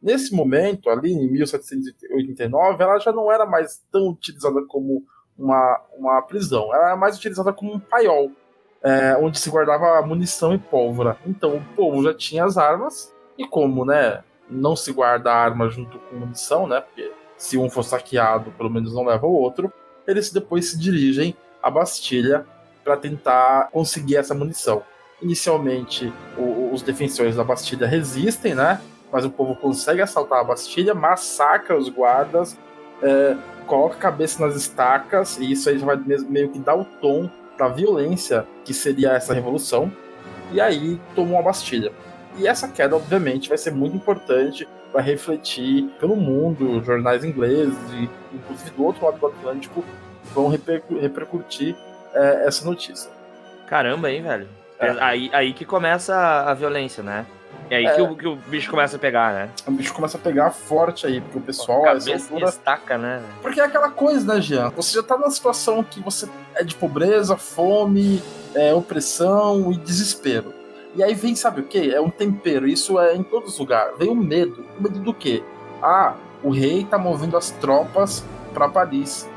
Nesse momento, ali em 1789, ela já não era mais tão utilizada como uma prisão. Ela era mais utilizada como um paiol, onde se guardava munição e pólvora. Então o povo já tinha as armas, e como, né, não se guarda a arma junto com munição, né, porque se um for saqueado, pelo menos não leva o outro, eles depois se dirigem à Bastilha para tentar conseguir essa munição. Inicialmente, os defensores da Bastilha resistem, né? Mas o povo consegue assaltar a Bastilha, massacra os guardas, coloca a cabeça nas estacas, e isso aí já vai meio que dar o tom da violência que seria essa revolução. E aí tomam a Bastilha. E essa queda, obviamente, vai ser muito importante, vai refletir pelo mundo, jornais ingleses, e inclusive do outro lado do Atlântico, vão repercutir essa notícia. Caramba, hein, velho? Aí que começa a violência, né? É aí que o bicho começa a pegar, né? O bicho começa a pegar forte aí, porque o pessoal... Cabeça e estaca, né? Porque é aquela coisa, né, Jean? Você já tá numa situação que você é de pobreza, fome, opressão e desespero. E aí vem, sabe o quê? É um tempero, isso é em todos os lugares. Vem o medo. O medo do quê? O rei tá movendo as tropas para Paris.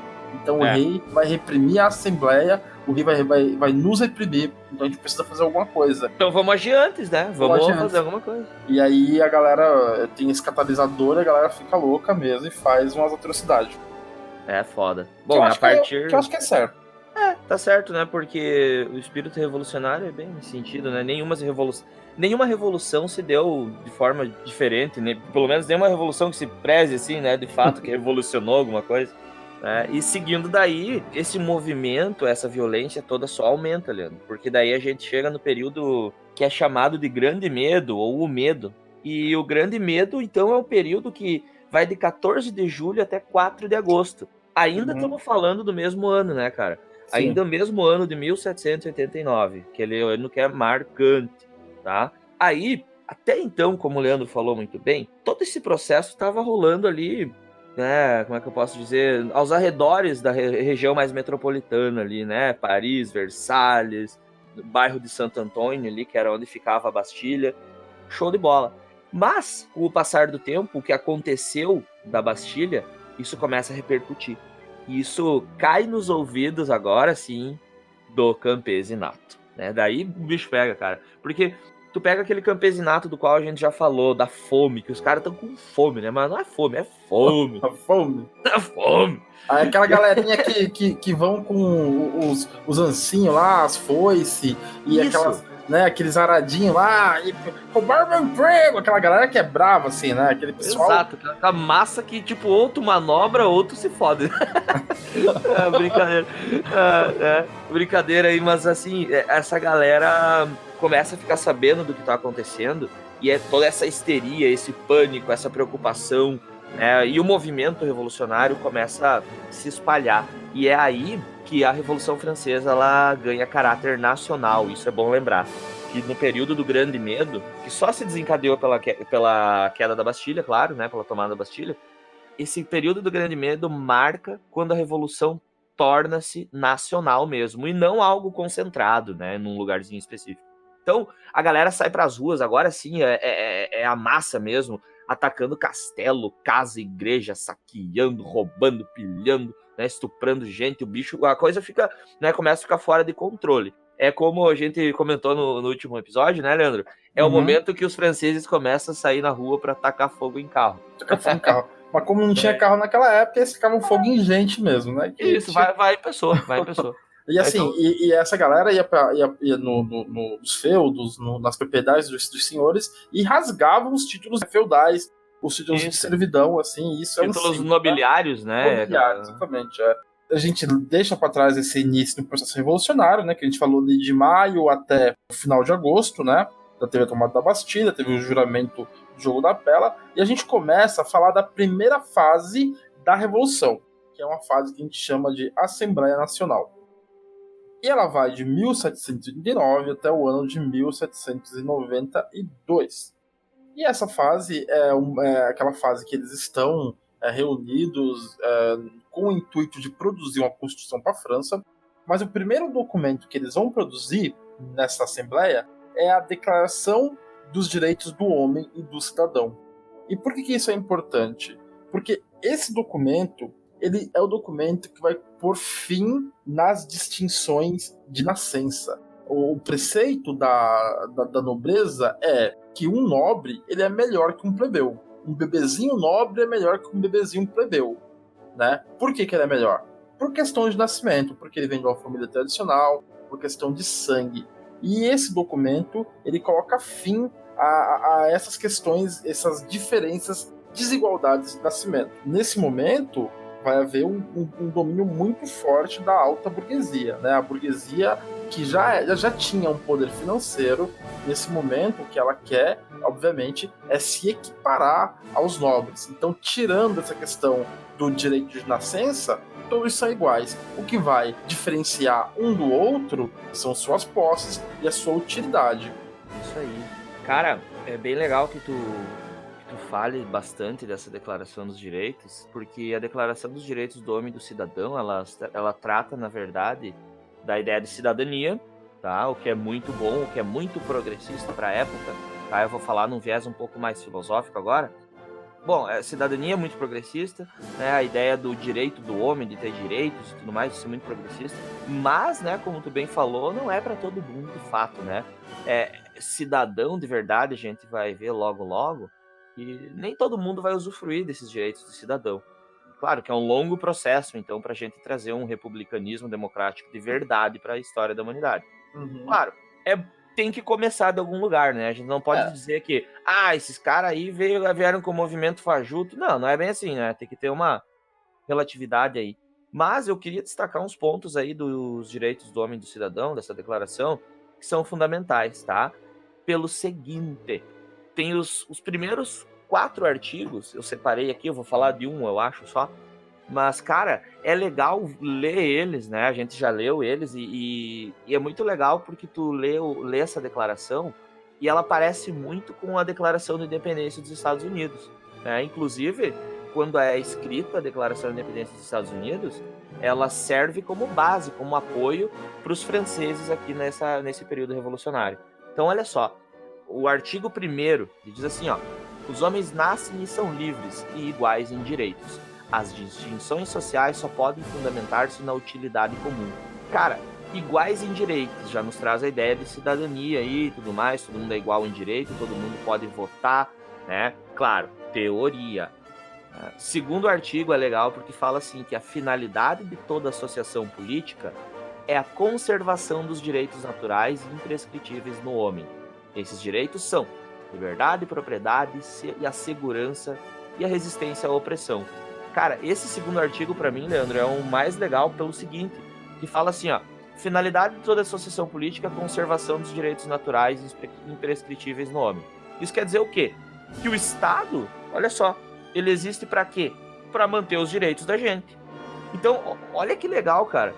Então o rei vai reprimir a Assembleia, o rei vai nos reprimir, então a gente precisa fazer alguma coisa. Então vamos agir antes, né? Vamos fazer alguma coisa. E aí a galera tem esse catalisador, a galera fica louca mesmo e faz umas atrocidades. É foda. Bom, a partir... Que eu acho que é certo. Tá certo, né? Porque o espírito revolucionário é bem nesse sentido, né? Nenhuma revolução se deu de forma diferente, né? Pelo menos nenhuma revolução que se preze, assim, né? De fato, que revolucionou alguma coisa. E seguindo daí, esse movimento, essa violência toda só aumenta, Leandro. Porque daí a gente chega no período que é chamado de Grande Medo, ou o Medo. E o Grande Medo, então, é um período que vai de 14 de julho até 4 de agosto. Ainda estamos falando do mesmo ano, né, cara? Sim. Ainda o mesmo ano de 1789, que ele é o ano que é marcante, tá? Aí, até então, como o Leandro falou muito bem, todo esse processo estava rolando ali, né, como é que eu posso dizer, aos arredores da região mais metropolitana ali, né, Paris, Versalhes, bairro de Santo Antônio ali, que era onde ficava a Bastilha, show de bola. Mas, com o passar do tempo, o que aconteceu da Bastilha, isso começa a repercutir. Isso cai nos ouvidos agora, sim, do campesinato, né? Daí o bicho pega, cara. Porque tu pega aquele campesinato do qual a gente já falou, da fome, que os caras estão com fome, né? Mas não é fome, é fome. Fome. É fome. Aí aquela galerinha que vão com os ancinhos lá, as foices, e aquelas... né, aqueles aradinhos lá, e roubaram meu emprego, aquela galera que é brava, assim, né, aquele pessoal... Exato, aquela massa que, tipo, ou tu manobra, ou tu se fode. Brincadeira. Brincadeira aí, mas assim, essa galera começa a ficar sabendo do que tá acontecendo, e é toda essa histeria, esse pânico, essa preocupação, né, e o movimento revolucionário começa a se espalhar, e é aí que a Revolução Francesa ela ganha caráter nacional. Isso é bom lembrar, que no período do Grande Medo, que só se desencadeou pela queda da Bastilha, claro, né, pela tomada da Bastilha, esse período do Grande Medo marca quando a Revolução torna-se nacional mesmo, e não algo concentrado, né, num lugarzinho específico. Então, a galera sai para as ruas, agora sim, é a massa mesmo, atacando castelo, casa, igreja, saqueando, roubando, pilhando, né, estuprando gente, a coisa fica, né, começa a ficar fora de controle. É como a gente comentou no último episódio, né, Leandro? É o momento que os franceses começam a sair na rua para tacar fogo em carro. Tacar fogo em carro. Mas como não tinha carro naquela época, eles ficavam fogo em gente mesmo, né? Isso, vai em pessoa. E assim, então... e essa galera ia nos feudos, nas propriedades dos senhores, e rasgavam os títulos feudais, os títulos de servidão, assim, isso títulos é um nobiliários, né? Nobiliários, exatamente, A gente deixa para trás esse início do processo revolucionário, né, que a gente falou de maio até o final de agosto, né, já teve a tomada da Bastilha, teve o juramento do Jogo da Pela, e a gente começa a falar da primeira fase da Revolução, que é uma fase que a gente chama de Assembleia Nacional. E ela vai de 1789 até o ano de 1792. E essa fase é aquela fase que eles estão reunidos com o intuito de produzir uma Constituição para a França, mas o primeiro documento que eles vão produzir nessa Assembleia é a Declaração dos Direitos do Homem e do Cidadão. E por que isso é importante? Porque esse documento ele é o documento que vai pôr fim nas distinções de nascença. O preceito da nobreza é que um nobre ele é melhor que um plebeu. Um bebezinho nobre é melhor que um bebezinho plebeu. Né? Por que ele é melhor? Por questão de nascimento, porque ele vem de uma família tradicional, por questão de sangue. E esse documento ele coloca fim a essas questões, essas diferenças, desigualdades de nascimento. Nesse momento, vai haver um domínio muito forte da alta burguesia, né? A burguesia que já tinha um poder financeiro, nesse momento o que ela quer, obviamente, é se equiparar aos nobres. Então, tirando essa questão do direito de nascença, todos são iguais. O que vai diferenciar um do outro são suas posses e a sua utilidade. Isso aí. Cara, é bem legal que tu fale bastante dessa Declaração dos Direitos, porque a Declaração dos Direitos do Homem e do Cidadão, ela trata, na verdade, da ideia de cidadania, tá? O que é muito bom, o que é muito progressista para a época, tá? Eu vou falar num viés um pouco mais filosófico agora. Bom, a cidadania é muito progressista, né? A ideia do direito do homem, de ter direitos e tudo mais, isso é muito progressista, mas, né, como tu bem falou, não é para todo mundo de fato, né? Cidadão de verdade, a gente vai ver logo, e nem todo mundo vai usufruir desses direitos de cidadão. Claro que é um longo processo, então, para a gente trazer um republicanismo democrático de verdade para a história da humanidade. Uhum. Claro, tem que começar de algum lugar, né? A gente não pode dizer que, esses caras aí vieram com o movimento fajuto. Não é bem assim, né? Tem que ter uma relatividade aí. Mas eu queria destacar uns pontos aí dos direitos do homem e do cidadão, dessa declaração, que são fundamentais, tá? Pelo seguinte, tem os primeiros 4 artigos, eu separei aqui, eu vou falar de um, eu acho só, mas, cara, é legal ler eles, né, a gente já leu eles, e é muito legal porque tu lê essa declaração, e ela parece muito com a Declaração de Independência dos Estados Unidos, né, inclusive, quando é escrita a Declaração de Independência dos Estados Unidos, ela serve como base, como apoio para os franceses aqui nesse período revolucionário. Então, olha só, o artigo 1º diz assim, ó: os homens nascem e são livres e iguais em direitos. As distinções sociais só podem fundamentar-se na utilidade comum. Cara, iguais em direitos, já nos traz a ideia de cidadania e tudo mais, todo mundo é igual em direito, todo mundo pode votar, né? Claro, teoria. Segundo artigo é legal porque fala assim que a finalidade de toda associação política é a conservação dos direitos naturais e imprescritíveis no homem. Esses direitos são liberdade, propriedade e a segurança e a resistência à opressão. Cara, esse segundo artigo, para mim, Leandro, é o mais legal pelo seguinte, que fala assim, ó: finalidade de toda associação política é a conservação dos direitos naturais e imprescritíveis no homem. Isso quer dizer o quê? Que o Estado, olha só, ele existe para quê? Para manter os direitos da gente. Então, olha que legal, cara.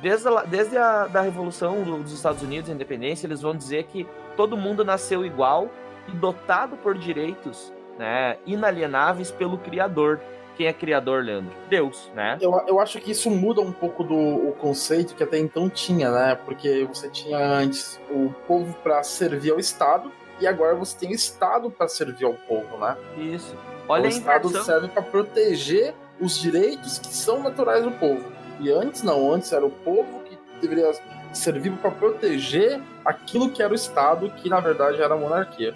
Desde a Revolução dos Estados Unidos, a independência, eles vão dizer que todo mundo nasceu igual e dotado por direitos, né, inalienáveis pelo Criador. Quem é criador, Leandro? Deus, né? Eu acho que isso muda um pouco o conceito que até então tinha, né? Porque você tinha antes o povo para servir ao Estado e agora você tem o Estado para servir ao povo, né? Isso. Então, Olha o a Estado inversão. serve para proteger os direitos que são naturais do povo. E antes não, antes era o povo que deveria servir para proteger aquilo que era o Estado, que na verdade era a monarquia.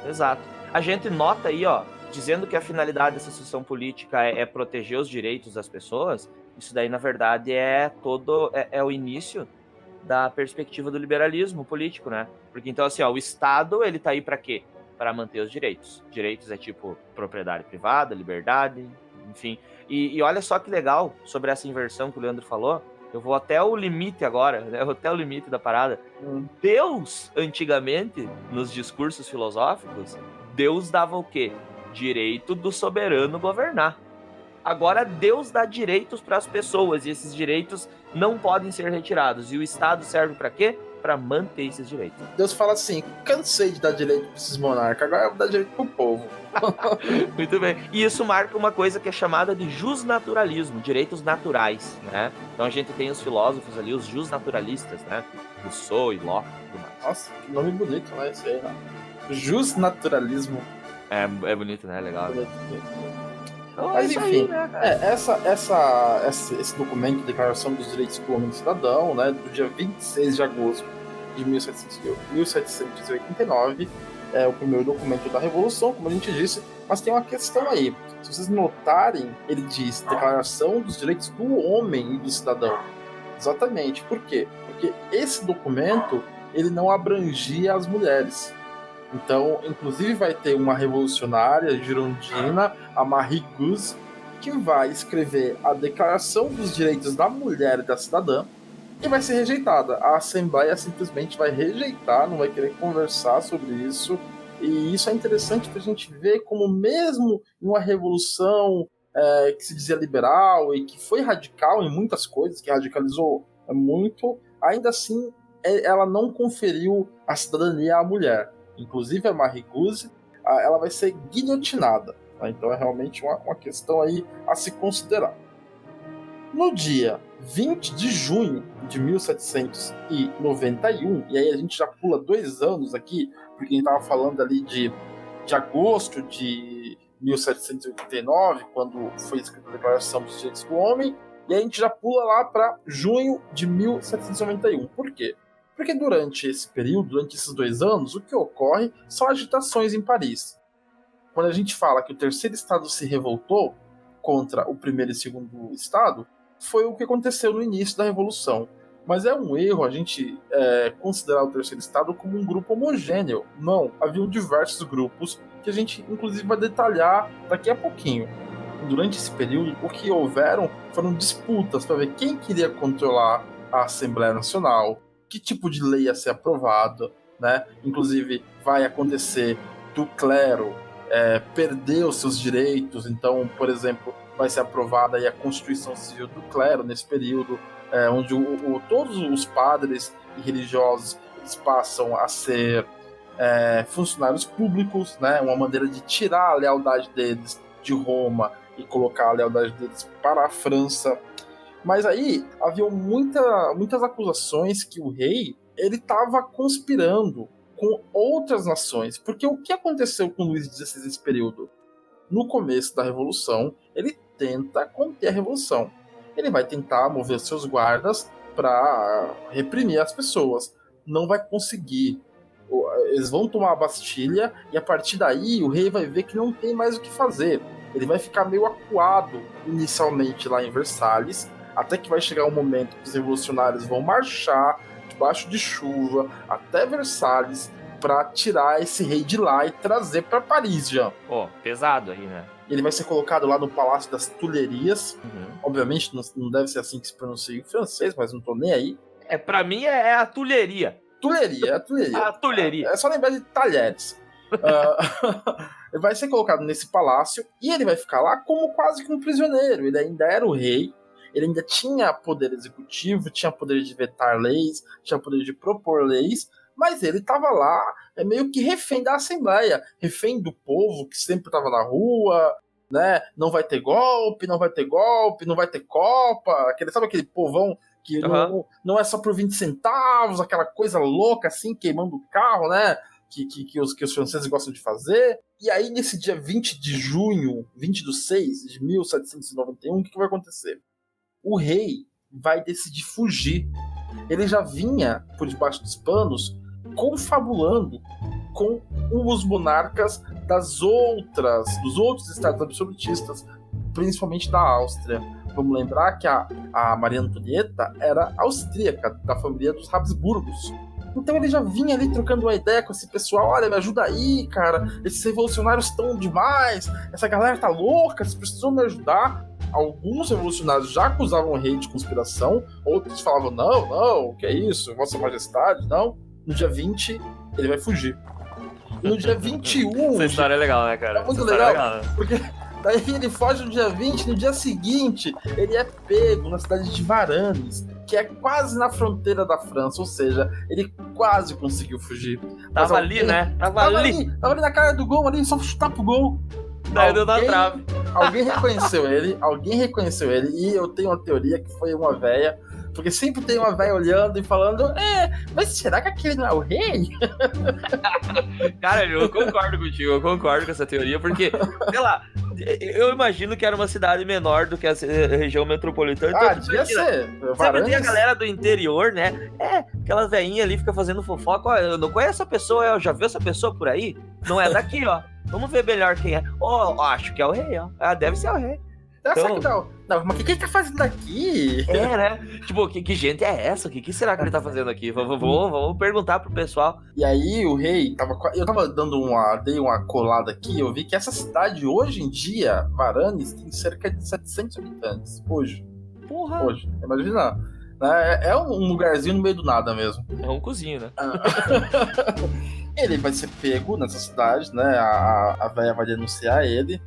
Exato. A gente nota aí, ó, dizendo que a finalidade dessa instituição política é proteger os direitos das pessoas, isso daí, na verdade, é o início da perspectiva do liberalismo político, né? Porque então, assim, ó, o Estado, ele tá aí para quê? Para manter os direitos. Direitos é tipo propriedade privada, liberdade, enfim. E olha só que legal sobre essa inversão que o Leandro falou. Eu vou até o limite agora, né? Eu vou até o limite da parada. Deus, antigamente, nos discursos filosóficos, Deus dava o quê? Direito do soberano governar. Agora Deus dá direitos para as pessoas e esses direitos não podem ser retirados. E o Estado serve para quê? Para manter esses direitos. Deus fala assim: cansei de dar direito para esses monarcas, agora eu vou dar direito pro povo. Muito bem. E isso marca uma coisa que é chamada de justnaturalismo, direitos naturais, né? Então a gente tem os filósofos ali, os justnaturalistas, né? Rousseau e Locke e tudo mais. Nossa, que nome bonito, né? Isso aí, né? Justnaturalismo. É bonito, né? Legal. Então, Mas enfim, aí, né, cara? esse documento, Declaração dos Direitos do Homem e do Cidadão, né, do dia 26 de agosto de 1789, é o primeiro documento da Revolução, como a gente disse, mas tem uma questão aí. Se vocês notarem, ele diz Declaração dos Direitos do Homem e do Cidadão. Exatamente. Por quê? Porque esse documento, ele não abrangia as mulheres. Então, inclusive, vai ter uma revolucionária girondina, a Marie Gouze, que vai escrever a Declaração dos Direitos da Mulher e da Cidadã e vai ser rejeitada. A Assembleia simplesmente vai rejeitar, não vai querer conversar sobre isso. E isso é interessante para a gente ver como, mesmo em uma revolução que se dizia liberal e que foi radical em muitas coisas, que radicalizou muito, ainda assim ela não conferiu a cidadania à mulher. Inclusive a Marie Gouze, ela vai ser guilhotinada. Tá? Então é realmente uma questão aí a se considerar. No dia 20 de junho de 1791, e aí a gente já pula 2 anos aqui, porque a gente estava falando ali de agosto de 1789, quando foi escrita a Declaração dos Direitos do Homem, e aí a gente já pula lá para junho de 1791. Por quê? Porque durante esse período, durante esses 2 anos, o que ocorre são agitações em Paris. Quando a gente fala que o terceiro estado se revoltou contra o primeiro e segundo estado, foi o que aconteceu no início da Revolução. Mas é um erro a gente considerar o terceiro estado como um grupo homogêneo. Não, haviam diversos grupos que a gente inclusive vai detalhar daqui a pouquinho. Durante esse período, o que houveram foram disputas para ver quem queria controlar a Assembleia Nacional, que tipo de lei ia ser aprovada, né? Inclusive vai acontecer do clero perder os seus direitos. Então, por exemplo, vai ser aprovada aí a Constituição Civil do Clero nesse período, onde todos os padres e religiosos eles passam a ser funcionários públicos, né? Uma maneira de tirar a lealdade deles de Roma e colocar a lealdade deles para a França. Mas aí havia muitas acusações que o rei ele estava conspirando com outras nações. Porque o que aconteceu com Luís XVI nesse período? No começo da Revolução, ele tenta conter a Revolução. Ele vai tentar mover seus guardas para reprimir as pessoas. Não vai conseguir. Eles vão tomar a Bastilha e a partir daí o rei vai ver que não tem mais o que fazer. Ele vai ficar meio acuado inicialmente lá em Versalhes, até que vai chegar um momento que os revolucionários vão marchar debaixo de chuva até Versalhes para tirar esse rei de lá e trazer para Paris já. Pesado aí, né? Ele vai ser colocado lá no Palácio das Tulherias. Obviamente não deve ser assim que se pronuncia em francês, mas não tô nem aí. Pra mim é a tulheria. Tulheria. A tulheria. É só lembrar de talheres. Ele vai ser colocado nesse palácio e ele vai ficar lá como quase que um prisioneiro. Ele ainda era o rei, ele ainda tinha poder executivo, tinha poder de vetar leis, tinha poder de propor leis, mas ele estava lá meio que refém da Assembleia, refém do povo que sempre estava na rua. né? Não vai ter golpe, não vai ter golpe, não vai ter Copa. Sabe aquele povão que não é só por 20 centavos, aquela coisa louca assim, queimando o carro, né? Que os franceses gostam de fazer. E aí, nesse dia 20 de junho, 20/6 de 1791, o que vai acontecer? O rei vai decidir fugir. Ele já vinha por debaixo dos panos confabulando com os monarcas dos outros estados absolutistas, principalmente da Áustria. Vamos lembrar que a Maria Antonieta era austríaca, da família dos Habsburgos. Então ele já vinha ali trocando uma ideia com esse pessoal. Olha, me ajuda aí, cara. Esses revolucionários estão demais. Essa galera tá louca, vocês precisam me ajudar. Alguns revolucionários já acusavam o rei de conspiração. Outros falavam, não, o que é isso? Vossa Majestade, não. No dia 20, ele vai fugir. No dia 21... Essa história é legal, né, cara? É muito legal, né? Porque daí ele foge no dia 20, no dia seguinte, ele é pego na cidade de Varennes, que é quase na fronteira da França, ou seja, ele quase conseguiu fugir. Tava ali, né? Tava ali na cara do gol, ali, só chutar pro gol. Daí deu na trave. Alguém reconheceu ele, e eu tenho uma teoria que foi uma véia, porque sempre tem uma véia olhando e falando, mas será que aquele não é o rei? Cara, eu concordo contigo, eu concordo com essa teoria, porque, sei lá, eu imagino que era uma cidade menor do que a região metropolitana. Então, devia ser. Sempre tem a galera do interior, né? Aquela veinha ali fica fazendo fofoca. Ó, eu não conheço essa pessoa, eu já vi essa pessoa por aí? Não é daqui, ó. Vamos ver melhor quem é. Acho que é o rei, ó. Deve ser o rei. Então, não, mas o que ele tá fazendo aqui? Né? Tipo, que gente é essa? O que será que ele tá fazendo aqui? Vamos perguntar pro pessoal. E aí o rei eu tava dei uma colada aqui, eu vi que essa cidade hoje em dia, Varennes, tem cerca de 700 habitantes. Hoje. Porra! Hoje. Imagina. É um lugarzinho no meio do nada mesmo. É um cozinho, né? Ele vai ser pego nessa cidade, né? A véia vai denunciar ele.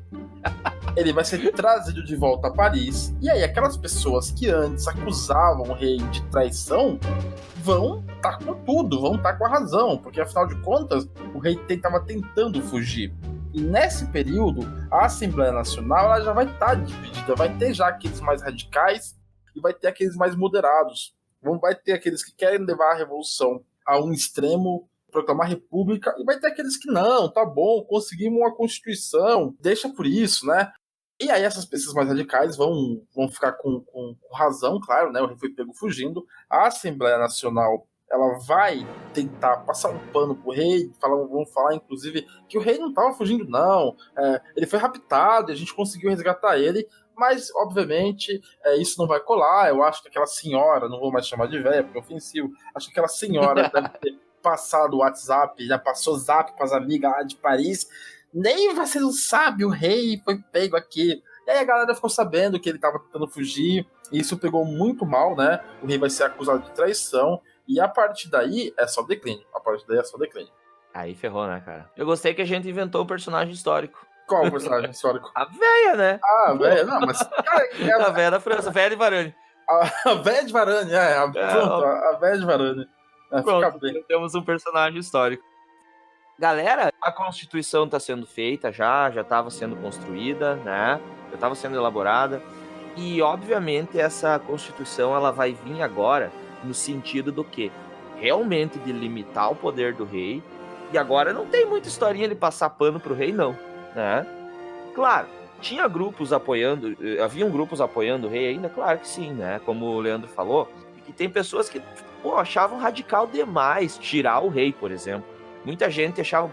Ele vai ser trazido de volta a Paris. E aí, aquelas pessoas que antes acusavam o rei de traição vão estar com tudo, vão estar com a razão, porque afinal de contas, o rei estava tentando fugir. E nesse período, a Assembleia Nacional ela já vai estar dividida, vai ter já aqueles mais radicais e vai ter aqueles mais moderados. Vai ter aqueles que querem levar a revolução a um extremo, proclamar república, e vai ter aqueles que não, tá bom, conseguimos uma constituição, deixa por isso, né? E aí essas pessoas mais radicais vão ficar com razão, claro, né? O rei foi pego fugindo. A Assembleia Nacional ela vai tentar passar um pano pro rei, vão falar, inclusive, que o rei não estava fugindo, não. Ele foi raptado e a gente conseguiu resgatar ele, mas, obviamente, isso não vai colar. Eu acho que aquela senhora, não vou mais chamar de velha, porque é ofensivo, acho que aquela senhora deve ter passado o WhatsApp, já passou zap para as amigas lá de Paris. Nem você não sabe, o rei foi pego aqui. E aí a galera ficou sabendo que ele estava tentando fugir, e isso pegou muito mal, né? O rei vai ser acusado de traição, e a partir daí é só declínio. Aí ferrou, né, cara? Eu gostei que a gente inventou um personagem histórico. Qual o personagem histórico? A véia, né? A véia, não, mas... Cara, a véia da França, a véia de Varennes. A véia de Varennes, pronto, a véia de Varennes. Pronto, temos um personagem histórico. Galera, a Constituição está sendo feita já estava sendo construída, né? Já estava sendo elaborada. E, obviamente, essa Constituição ela vai vir agora no sentido do quê? Realmente de limitar o poder do rei. E agora não tem muita historinha de passar pano pro rei, não, né? Claro, tinha grupos apoiando, haviam grupos apoiando o rei ainda? Claro que sim, né? Como o Leandro falou, que tem pessoas que achavam radical demais tirar o rei, por exemplo. Muita gente achava,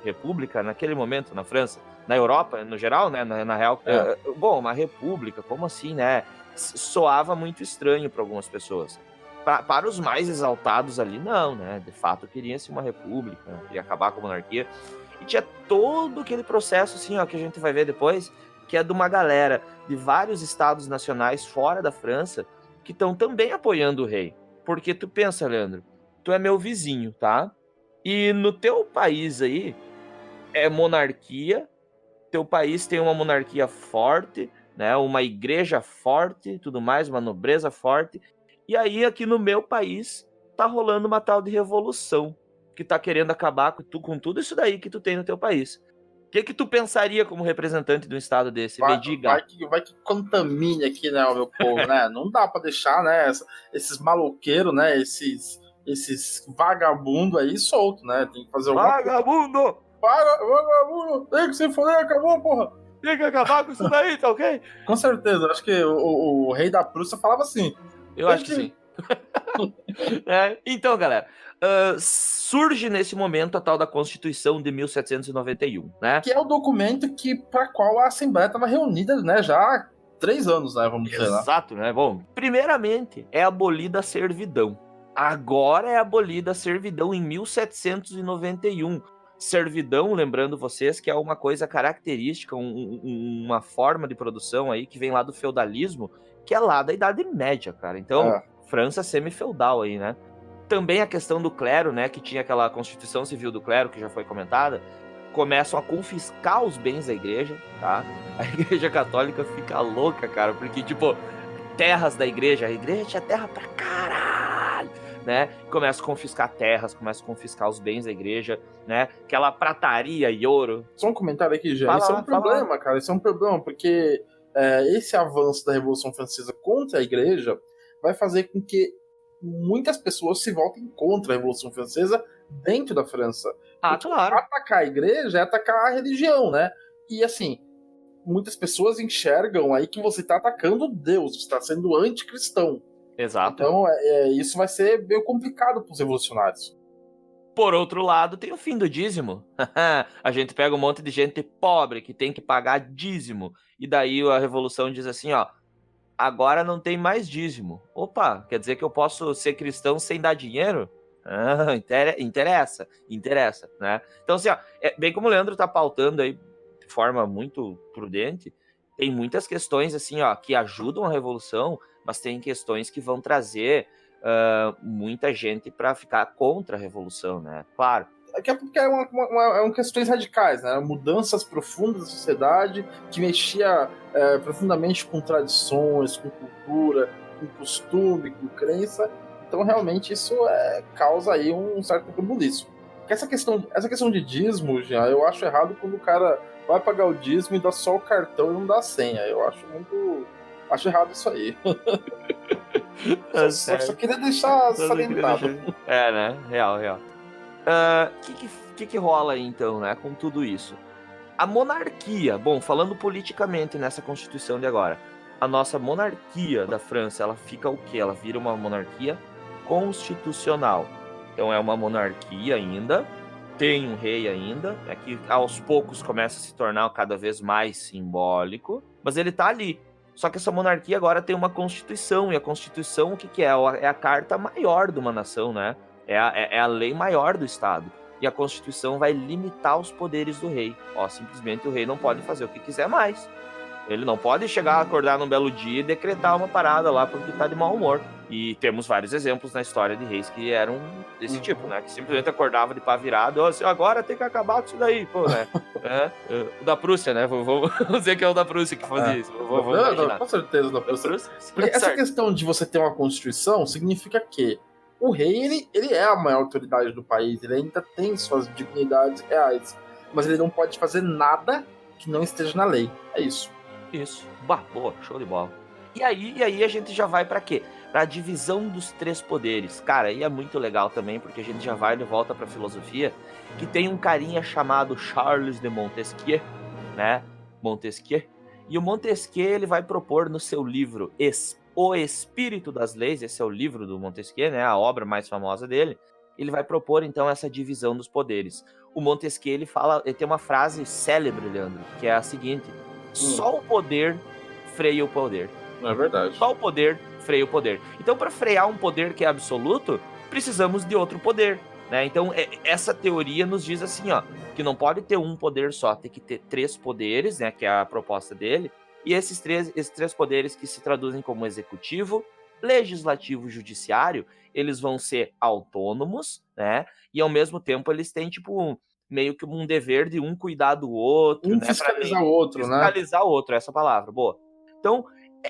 república naquele momento na França, na Europa, no geral, né, na real, uma república, como assim, né? Soava muito estranho para algumas pessoas. Para os mais exaltados ali, não, né? De fato, queria-se uma república, queria acabar com a monarquia. E tinha todo aquele processo, assim, ó, que a gente vai ver depois, que é de uma galera de vários estados nacionais fora da França que estão também apoiando o rei. Porque tu pensa, Leandro, tu é meu vizinho, tá? E no teu país aí é monarquia, teu país tem uma monarquia forte, né? Uma igreja forte, tudo mais, uma nobreza forte. E aí aqui no meu país tá rolando uma tal de revolução que tá querendo acabar com tudo isso daí que tu tem no teu país. que tu pensaria como representante de um estado desse? Me diga. Vai que contamine aqui, né, o meu povo, né? Não dá pra deixar, né, esses maloqueiros, né, esses vagabundos aí solto, né? Tem que fazer alguma coisa. Vagabundo! Vagabundo! Tem que se foder, acabou, porra! Tem que acabar com isso daí, tá ok? Com certeza, acho que o rei da Prússia falava assim. Eu acho que sim. Então, galera, surge nesse momento a tal da Constituição de 1791, né? Que é o documento para qual a Assembleia estava reunida, né, já há 3 anos, né, vamos dizer, né? Exato, né? Bom, primeiramente, é abolida a servidão. Agora é abolida a servidão em 1791. Servidão, lembrando vocês, que é uma coisa característica, uma forma de produção aí que vem lá do feudalismo, que é lá da Idade Média, cara. Então, França semi-feudal aí, né? Também a questão do clero, né, que tinha aquela Constituição Civil do Clero, que já foi comentada, começam a confiscar os bens da igreja, tá? A igreja católica fica louca, cara, porque, tipo, terras da igreja, a igreja tinha terra pra caralho, né? Começa a confiscar terras, começa a confiscar os bens da igreja, né? Aquela prataria e ouro. Só um comentário aqui, já. Isso é um problema, cara, isso é um problema, porque esse avanço da Revolução Francesa contra a igreja vai fazer com que muitas pessoas se voltem contra a Revolução Francesa dentro da França. Porque claro. Atacar a igreja é atacar a religião, né? E assim, muitas pessoas enxergam aí que você está atacando Deus, você está sendo anticristão. Exato. Então, isso vai ser meio complicado para os revolucionários. Por outro lado, tem o fim do dízimo. A gente pega um monte de gente pobre que tem que pagar dízimo. E daí a revolução diz assim, ó, agora não tem mais dízimo. Opa, quer dizer que eu posso ser cristão sem dar dinheiro? Ah, interessa, né? Então, assim, ó, bem como o Leandro tá pautando aí de forma muito prudente, tem muitas questões, assim, ó, que ajudam a revolução, mas tem questões que vão trazer muita gente para ficar contra a revolução, né? Claro. É porque eram questões radicais, né? Mudanças profundas da sociedade que mexia profundamente com tradições, com cultura, com costume, com crença. Então, realmente, isso causa aí um certo rebuliço. Essa questão de dízimo, já, eu acho errado quando o cara vai pagar o dízimo e dá só o cartão e não dá a senha. Eu acho errado isso aí. Só queria deixar salientado. Né? Real. Que rola aí, então, né, com tudo isso? A monarquia, bom, falando politicamente nessa Constituição de agora, a nossa monarquia da França, ela fica o quê? Ela vira uma monarquia constitucional. Então é uma monarquia ainda, tem um rei ainda, que aos poucos começa a se tornar cada vez mais simbólico, mas ele tá ali. Só que essa monarquia agora tem uma Constituição, e a Constituição o que é? É a carta maior de uma nação, né? É a lei maior do Estado. E a Constituição vai limitar os poderes do rei. Simplesmente o rei não pode fazer o que quiser mais. Ele não pode chegar a acordar num belo dia e decretar uma parada lá porque tá de mau humor. E temos vários exemplos na história de reis que eram desse tipo, né? Que simplesmente acordava de pá virado, assim, agora tem que acabar com isso daí, pô, né? O da Prússia, né? Vou dizer que é o da Prússia que fazia isso. Não, com certeza o da Prússia. Porque essa questão de você ter uma Constituição significa que o rei, ele é a maior autoridade do país, ele ainda tem suas dignidades reais, mas ele não pode fazer nada que não esteja na lei. É isso. Isso. Boa, show de bola. E aí a gente já vai pra quê? Pra divisão dos 3 poderes. Cara, aí é muito legal também, porque a gente já vai de volta pra filosofia, que tem um carinha chamado Charles de Montesquieu, né? Montesquieu. E o Montesquieu, ele vai propor no seu livro O Espírito das Leis, esse é o livro do Montesquieu, né? A obra mais famosa dele. Ele vai propor, então, essa divisão dos poderes. O Montesquieu, ele tem uma frase célebre, Leandro, que é a seguinte: só o poder freia o poder. É verdade. Só o poder freia o poder. Então, para frear um poder que é absoluto, precisamos de outro poder, né? Então, essa teoria nos diz assim, ó, que não pode ter um poder só, tem que ter 3 poderes, né? Que é a proposta dele. E esses três poderes que se traduzem como executivo, legislativo e judiciário, eles vão ser autônomos, né? E ao mesmo tempo eles têm, tipo, meio que um dever de um cuidar do outro, né? Fiscalizar o outro, né? Fiscalizar o outro, essa palavra, boa. Então,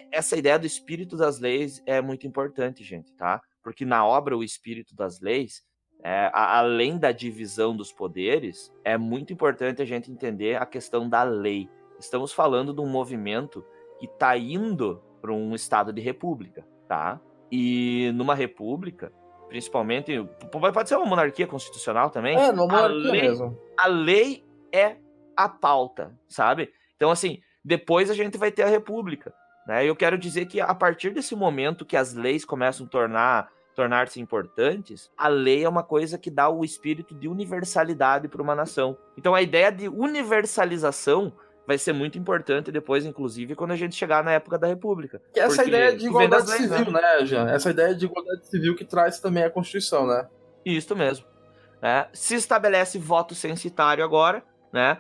essa ideia do espírito das leis é muito importante, gente, tá? Porque na obra O Espírito das Leis, Além da divisão dos poderes, é muito importante a gente entender a questão da lei. Estamos falando de um movimento que está indo para um estado de república, tá? E numa república, principalmente, pode ser uma monarquia constitucional também. Numa monarquia mesmo. A lei é a pauta, sabe? Então, assim, depois a gente vai ter a república, né? Eu quero dizer que a partir desse momento que as leis começam a tornar-se importantes, a lei é uma coisa que dá o espírito de universalidade para uma nação. Então, a ideia de universalização vai ser muito importante depois, inclusive, quando a gente chegar na época da República. Que essa ideia de igualdade civil, né, Jean? Essa ideia de igualdade civil que traz também a Constituição, né? Isso mesmo. Se estabelece voto censitário agora, né?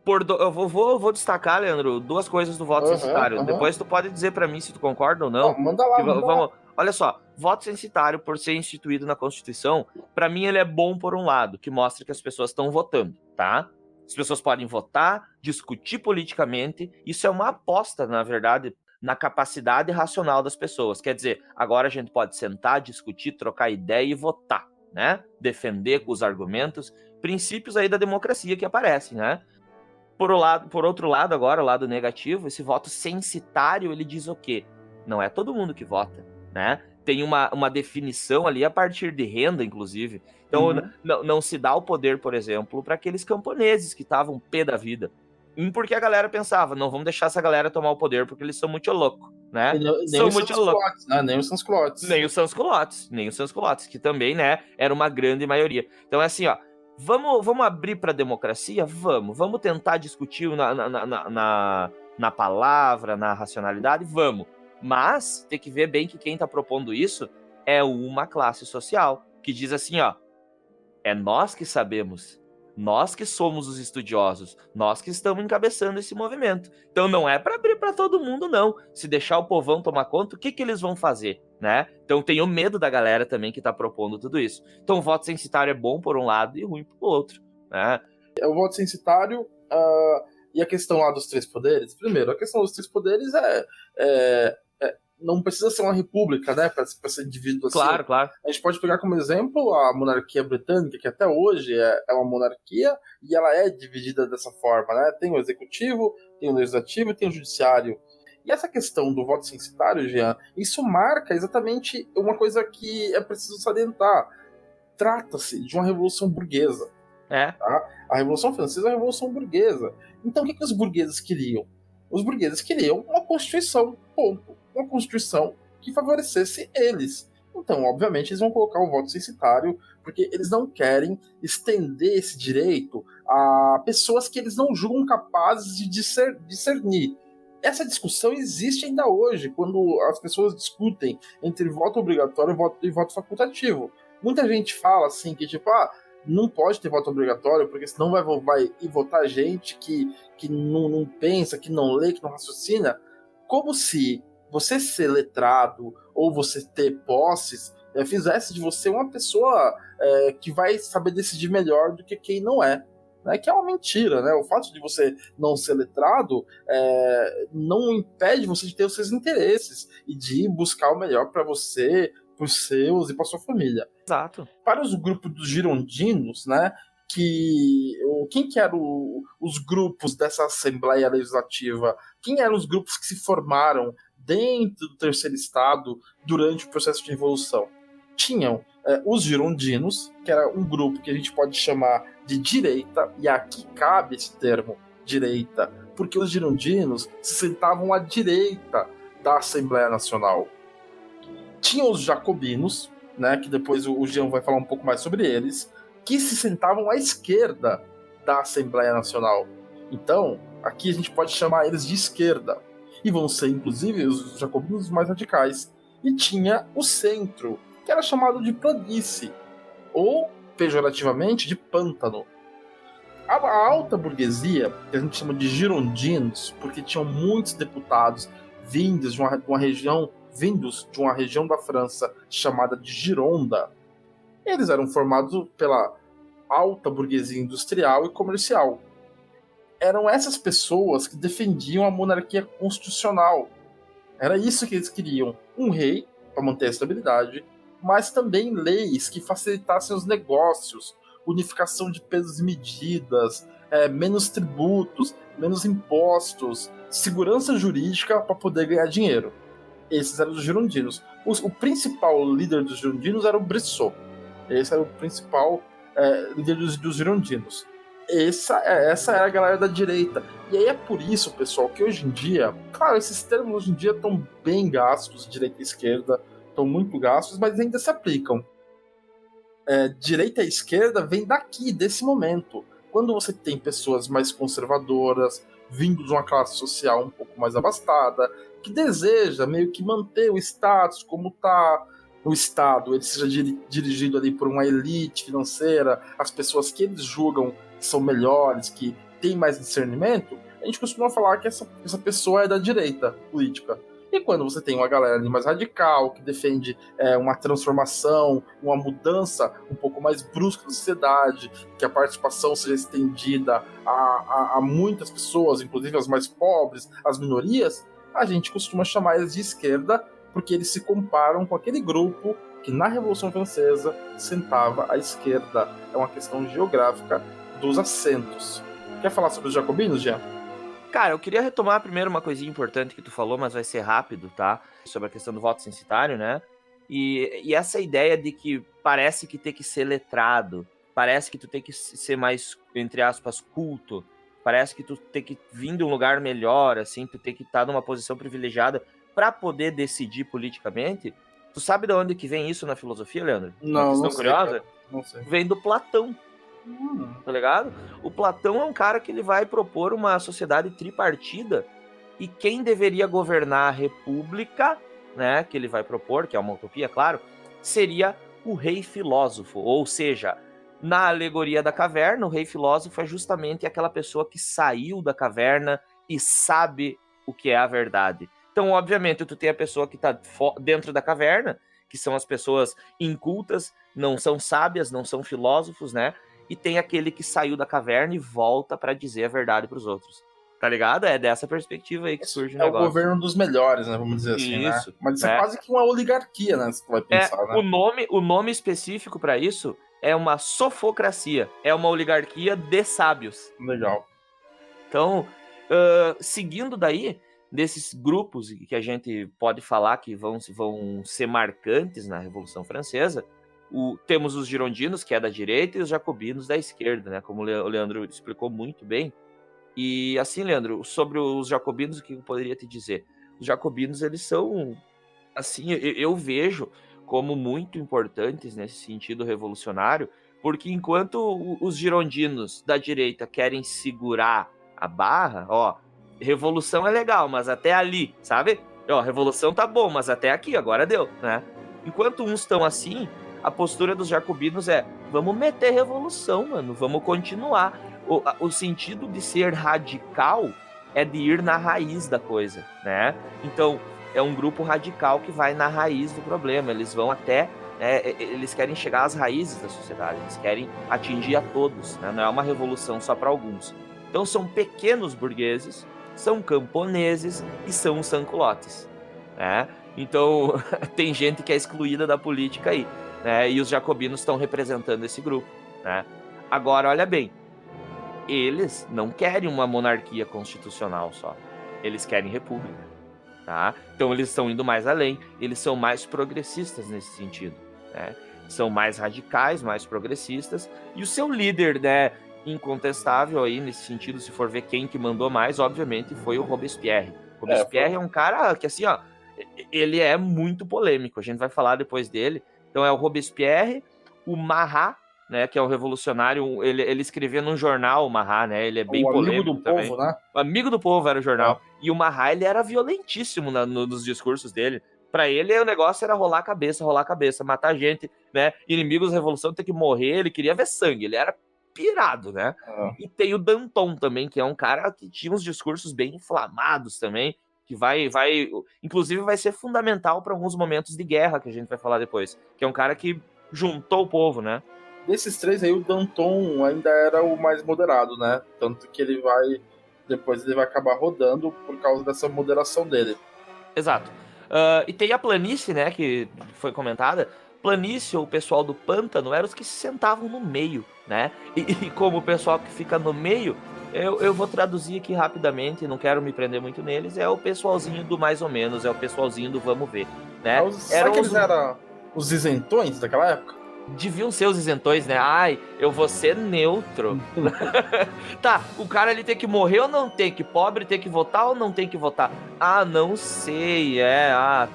Eu vou destacar, Leandro, duas coisas do voto censitário. Depois tu pode dizer para mim se tu concorda ou não. Manda lá. Olha só, voto censitário, por ser instituído na Constituição, para mim ele é bom por um lado, que mostra que as pessoas estão votando, tá? As pessoas podem votar, discutir politicamente. Isso é uma aposta, na verdade, na capacidade racional das pessoas. Quer dizer, agora a gente pode sentar, discutir, trocar ideia e votar, né? Defender com os argumentos, princípios aí da democracia que aparecem, né? Por outro lado, agora, o lado negativo, esse voto censitário, ele diz o quê? Não é todo mundo que vota, né? Tem uma definição ali a partir de renda, inclusive. Então, não se dá o poder, por exemplo, para aqueles camponeses que estavam pé da vida. Porque a galera pensava, não, vamos deixar essa galera tomar o poder porque eles são muito loucos, né? São muito loucos. Nem os sans-culottes. Nem os sans-culottes, que também, né, era uma grande maioria. Então, é assim, ó, vamos abrir para a democracia? Vamos tentar discutir na palavra, na racionalidade? Vamos. Mas tem que ver bem que quem está propondo isso é uma classe social que diz assim, ó, é nós que sabemos, nós que somos os estudiosos, nós que estamos encabeçando esse movimento. Então não é para abrir para todo mundo, não. Se deixar o povão tomar conta, o que eles vão fazer, né? Então tenho medo da galera também que está propondo tudo isso. Então o voto censitário é bom por um lado e ruim por outro, né? O voto censitário e a questão lá dos três poderes. Primeiro, a questão dos três poderes não precisa ser uma república, né, para ser indivíduo assim. Claro. A gente pode pegar como exemplo a monarquia britânica, que até hoje é uma monarquia e ela é dividida dessa forma, né? Tem o executivo, tem o legislativo e tem o judiciário. E essa questão do voto censitário, Jean, isso marca exatamente uma coisa que é preciso salientar. Trata-se de uma revolução burguesa. Tá? A Revolução Francesa é uma revolução burguesa. Então o que os burgueses queriam? Os burgueses queriam uma constituição, ponto. Uma constituição que favorecesse eles. Então, obviamente, eles vão colocar o voto censitário, porque eles não querem estender esse direito a pessoas que eles não julgam capazes de discernir. Essa discussão existe ainda hoje, quando as pessoas discutem entre voto obrigatório e voto facultativo. Muita gente fala assim, que tipo, não pode ter voto obrigatório, porque senão vai votar gente que não pensa, que não lê, que não raciocina, como se você ser letrado ou você ter posses fizesse de você uma pessoa que vai saber decidir melhor do que quem não é. Né? Que é uma mentira, né? O fato de você não ser letrado não impede você de ter os seus interesses e de buscar o melhor para você, para os seus e para sua família. Exato. Para os grupos dos girondinos, né? Quem que eram os grupos dessa Assembleia Legislativa? Quem eram os grupos que se formaram dentro do Terceiro Estado durante o processo de revolução? Tinham os girondinos, que era um grupo que a gente pode chamar de direita, e aqui cabe esse termo, direita, porque os girondinos se sentavam à direita da Assembleia Nacional. Tinham os jacobinos, né, que depois o Jean vai falar um pouco mais sobre eles, que se sentavam à esquerda da Assembleia Nacional. Então, aqui a gente pode chamar eles de esquerda. E vão ser, inclusive, os jacobinos mais radicais. E tinha o centro, que era chamado de planície, ou, pejorativamente, de pântano. A alta burguesia, que a gente chama de girondinos, porque tinham muitos deputados vindos de uma região da França chamada de Gironda, eles eram formados pela alta burguesia industrial e comercial. Eram essas pessoas que defendiam a monarquia constitucional. Era isso que eles queriam. Um rei, para manter a estabilidade, mas também leis que facilitassem os negócios, unificação de pesos e medidas, menos tributos, menos impostos, segurança jurídica para poder ganhar dinheiro. Esses eram os girondinos. O principal líder dos girondinos era o Brissot. Esse era o principal líder dos girondinos. Essa era a galera da direita. E aí é por isso, pessoal, que hoje em dia, claro, esses termos hoje em dia estão bem gastos, direita e esquerda, estão muito gastos, mas ainda se aplicam. Direita e esquerda vem daqui, desse momento. Quando você tem pessoas mais conservadoras, vindo de uma classe social um pouco mais abastada, que deseja meio que manter o status como está o Estado, ele seja dirigido ali por uma elite financeira, as pessoas que eles julgam que são melhores, que têm mais discernimento, a gente costuma falar que essa pessoa é da direita política. E quando você tem uma galera ali mais radical, que defende uma transformação, uma mudança um pouco mais brusca da sociedade, que a participação seja estendida a muitas pessoas, inclusive as mais pobres, as minorias, a gente costuma chamar eles de esquerda, porque eles se comparam com aquele grupo que na Revolução Francesa sentava à esquerda. É uma questão geográfica dos assentos. Quer falar sobre os jacobinos, Jean? Cara, eu queria retomar primeiro uma coisinha importante que tu falou, mas vai ser rápido, tá? Sobre a questão do voto censitário, né? E essa ideia de que parece que tem que ser letrado, parece que tu tem que ser mais, entre aspas, culto, parece que tu tem que vir de um lugar melhor, assim, tu tem que estar numa posição privilegiada para poder decidir politicamente. Tu sabe de onde que vem isso na filosofia, Leandro? Não, uma questão não sei, curiosa? cara. Não sei. Vem do Platão. Tá ligado? O Platão é um cara que ele vai propor uma sociedade tripartida e quem deveria governar a república, né, que ele vai propor, que é uma utopia, claro, seria o rei filósofo, ou seja, na alegoria da caverna, o rei filósofo é justamente aquela pessoa que saiu da caverna e sabe o que é a verdade. Então, obviamente, tu tem a pessoa que tá dentro da caverna, que são as pessoas incultas, não são sábias, não são filósofos, né? E tem aquele que saiu da caverna e volta para dizer a verdade pros outros. Tá ligado? É dessa perspectiva aí que surge o negócio. É o governo dos melhores, né? Vamos dizer assim, isso, né? Mas isso né? é quase que uma oligarquia, né? Se tu vai pensar, né? O nome específico para isso é uma sofocracia. É uma oligarquia de sábios. Legal. Então, seguindo daí, desses grupos que a gente pode falar que vão ser marcantes na Revolução Francesa, temos os girondinos, que é da direita, e os jacobinos da esquerda, né? Como o Leandro explicou muito bem. E assim, Leandro, sobre os jacobinos, o que eu poderia te dizer? Os jacobinos, eles são, assim, eu vejo como muito importantes nesse sentido revolucionário, porque enquanto os girondinos da direita querem segurar a barra, ó, revolução é legal, mas até ali, sabe? Ó, revolução tá bom, mas até aqui, agora deu, né? Enquanto uns estão assim, a postura dos jacobinos é: vamos meter revolução, mano, vamos continuar. O sentido de ser radical é de ir na raiz da coisa, né? Então, é um grupo radical que vai na raiz do problema. Eles vão até... eles querem chegar às raízes da sociedade, eles querem atingir a todos, né? Não é uma revolução só para alguns. Então, são pequenos burgueses, são camponeses e são os sans-culottes, né? Então, tem gente que é excluída da política aí, né? E os jacobinos estão representando esse grupo, né? Agora, olha bem, eles não querem uma monarquia constitucional só, eles querem república, tá? Então eles estão indo mais além, eles são mais progressistas nesse sentido, né? São mais radicais, mais progressistas, e o seu líder, né, incontestável aí nesse sentido, se for ver quem que mandou mais, obviamente foi o Robespierre. Robespierre é um cara que, assim, ó, ele é muito polêmico, a gente vai falar depois dele. Então é o Robespierre, o Marat, né, que é o revolucionário, ele escrevia num jornal, o Marat, né, ele é bem polêmico amigo do também. povo, né? O amigo do povo era o jornal. E o Marat, ele era violentíssimo nos discursos dele. Pra ele, o negócio era rolar a cabeça, matar gente, né, inimigos da revolução ter que morrer, ele queria ver sangue, ele era pirado, né? E tem o Danton também, que é um cara que tinha uns discursos bem inflamados também, que inclusive vai ser fundamental para alguns momentos de guerra que a gente vai falar depois, que é um cara que juntou o povo, né? Desses três aí, o Danton ainda era o mais moderado, né? Tanto que depois ele vai acabar rodando por causa dessa moderação dele. Exato. E tem a planície, né, que foi comentada. Planície ou o pessoal do pântano eram os que se sentavam no meio, né? E como o pessoal que fica no meio, eu vou traduzir aqui rapidamente, não quero me prender muito neles, é o pessoalzinho do mais ou menos, é o pessoalzinho do vamos ver, né? Sabe que eles eram os isentões daquela época? Deviam ser os isentões, né? Ai, eu vou ser neutro. Tá, o cara ali tem que morrer ou não tem? Que pobre tem que votar ou não tem que votar? Ah, não sei,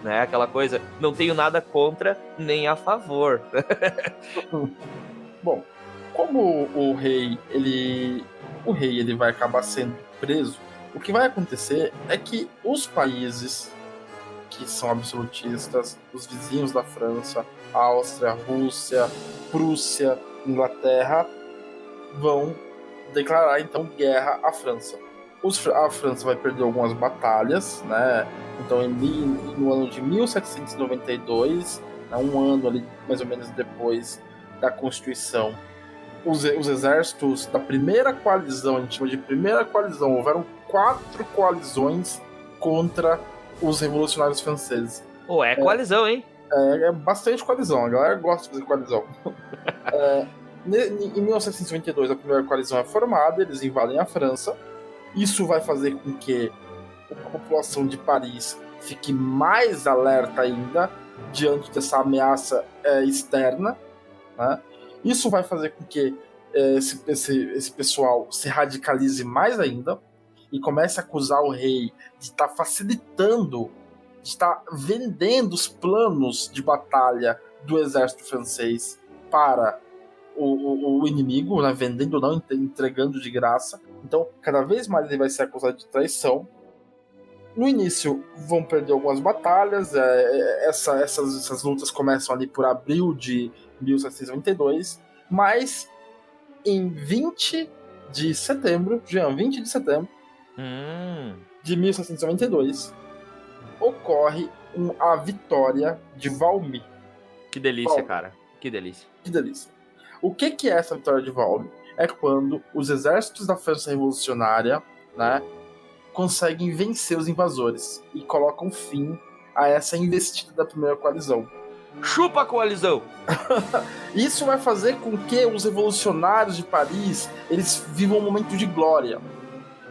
né? Aquela coisa, não tenho nada contra nem a favor. Bom, como o rei ele vai acabar sendo preso, o que vai acontecer é que os países que são absolutistas, os vizinhos da França, Áustria, Rússia, Prússia, Inglaterra, vão declarar então guerra à França. A França vai perder algumas batalhas, né? Então, no ano de 1792, né, um ano ali mais ou menos depois da Constituição, os exércitos da primeira coalizão, a gente chama de primeira coalizão, houveram 4 coalizões contra os revolucionários franceses. É coalizão, hein? É bastante coalizão, a galera gosta de fazer coalizão. Em 1792, a primeira coalizão é formada, eles invadem a França. Isso vai fazer com que a população de Paris fique mais alerta ainda diante dessa ameaça externa, né? Isso vai fazer com que esse pessoal se radicalize mais ainda e comece a acusar o rei de estar facilitando, de estar vendendo os planos de batalha do exército francês para o inimigo, né? Vendendo ou não, entregando de graça. Então, cada vez mais ele vai ser acusado de traição. No início, vão perder algumas batalhas. Essas lutas começam ali por abril de 1792. Mas, em 20 de setembro, de 1792, ocorre a vitória de Valmy. Que delícia, cara. Que delícia. Que delícia. O que é essa vitória de Valmy? É quando os exércitos da França Revolucionária, né, conseguem vencer os invasores e colocam fim a essa investida da primeira coalizão. Chupa a coalizão! Isso vai fazer com que os revolucionários de Paris eles vivam um momento de glória.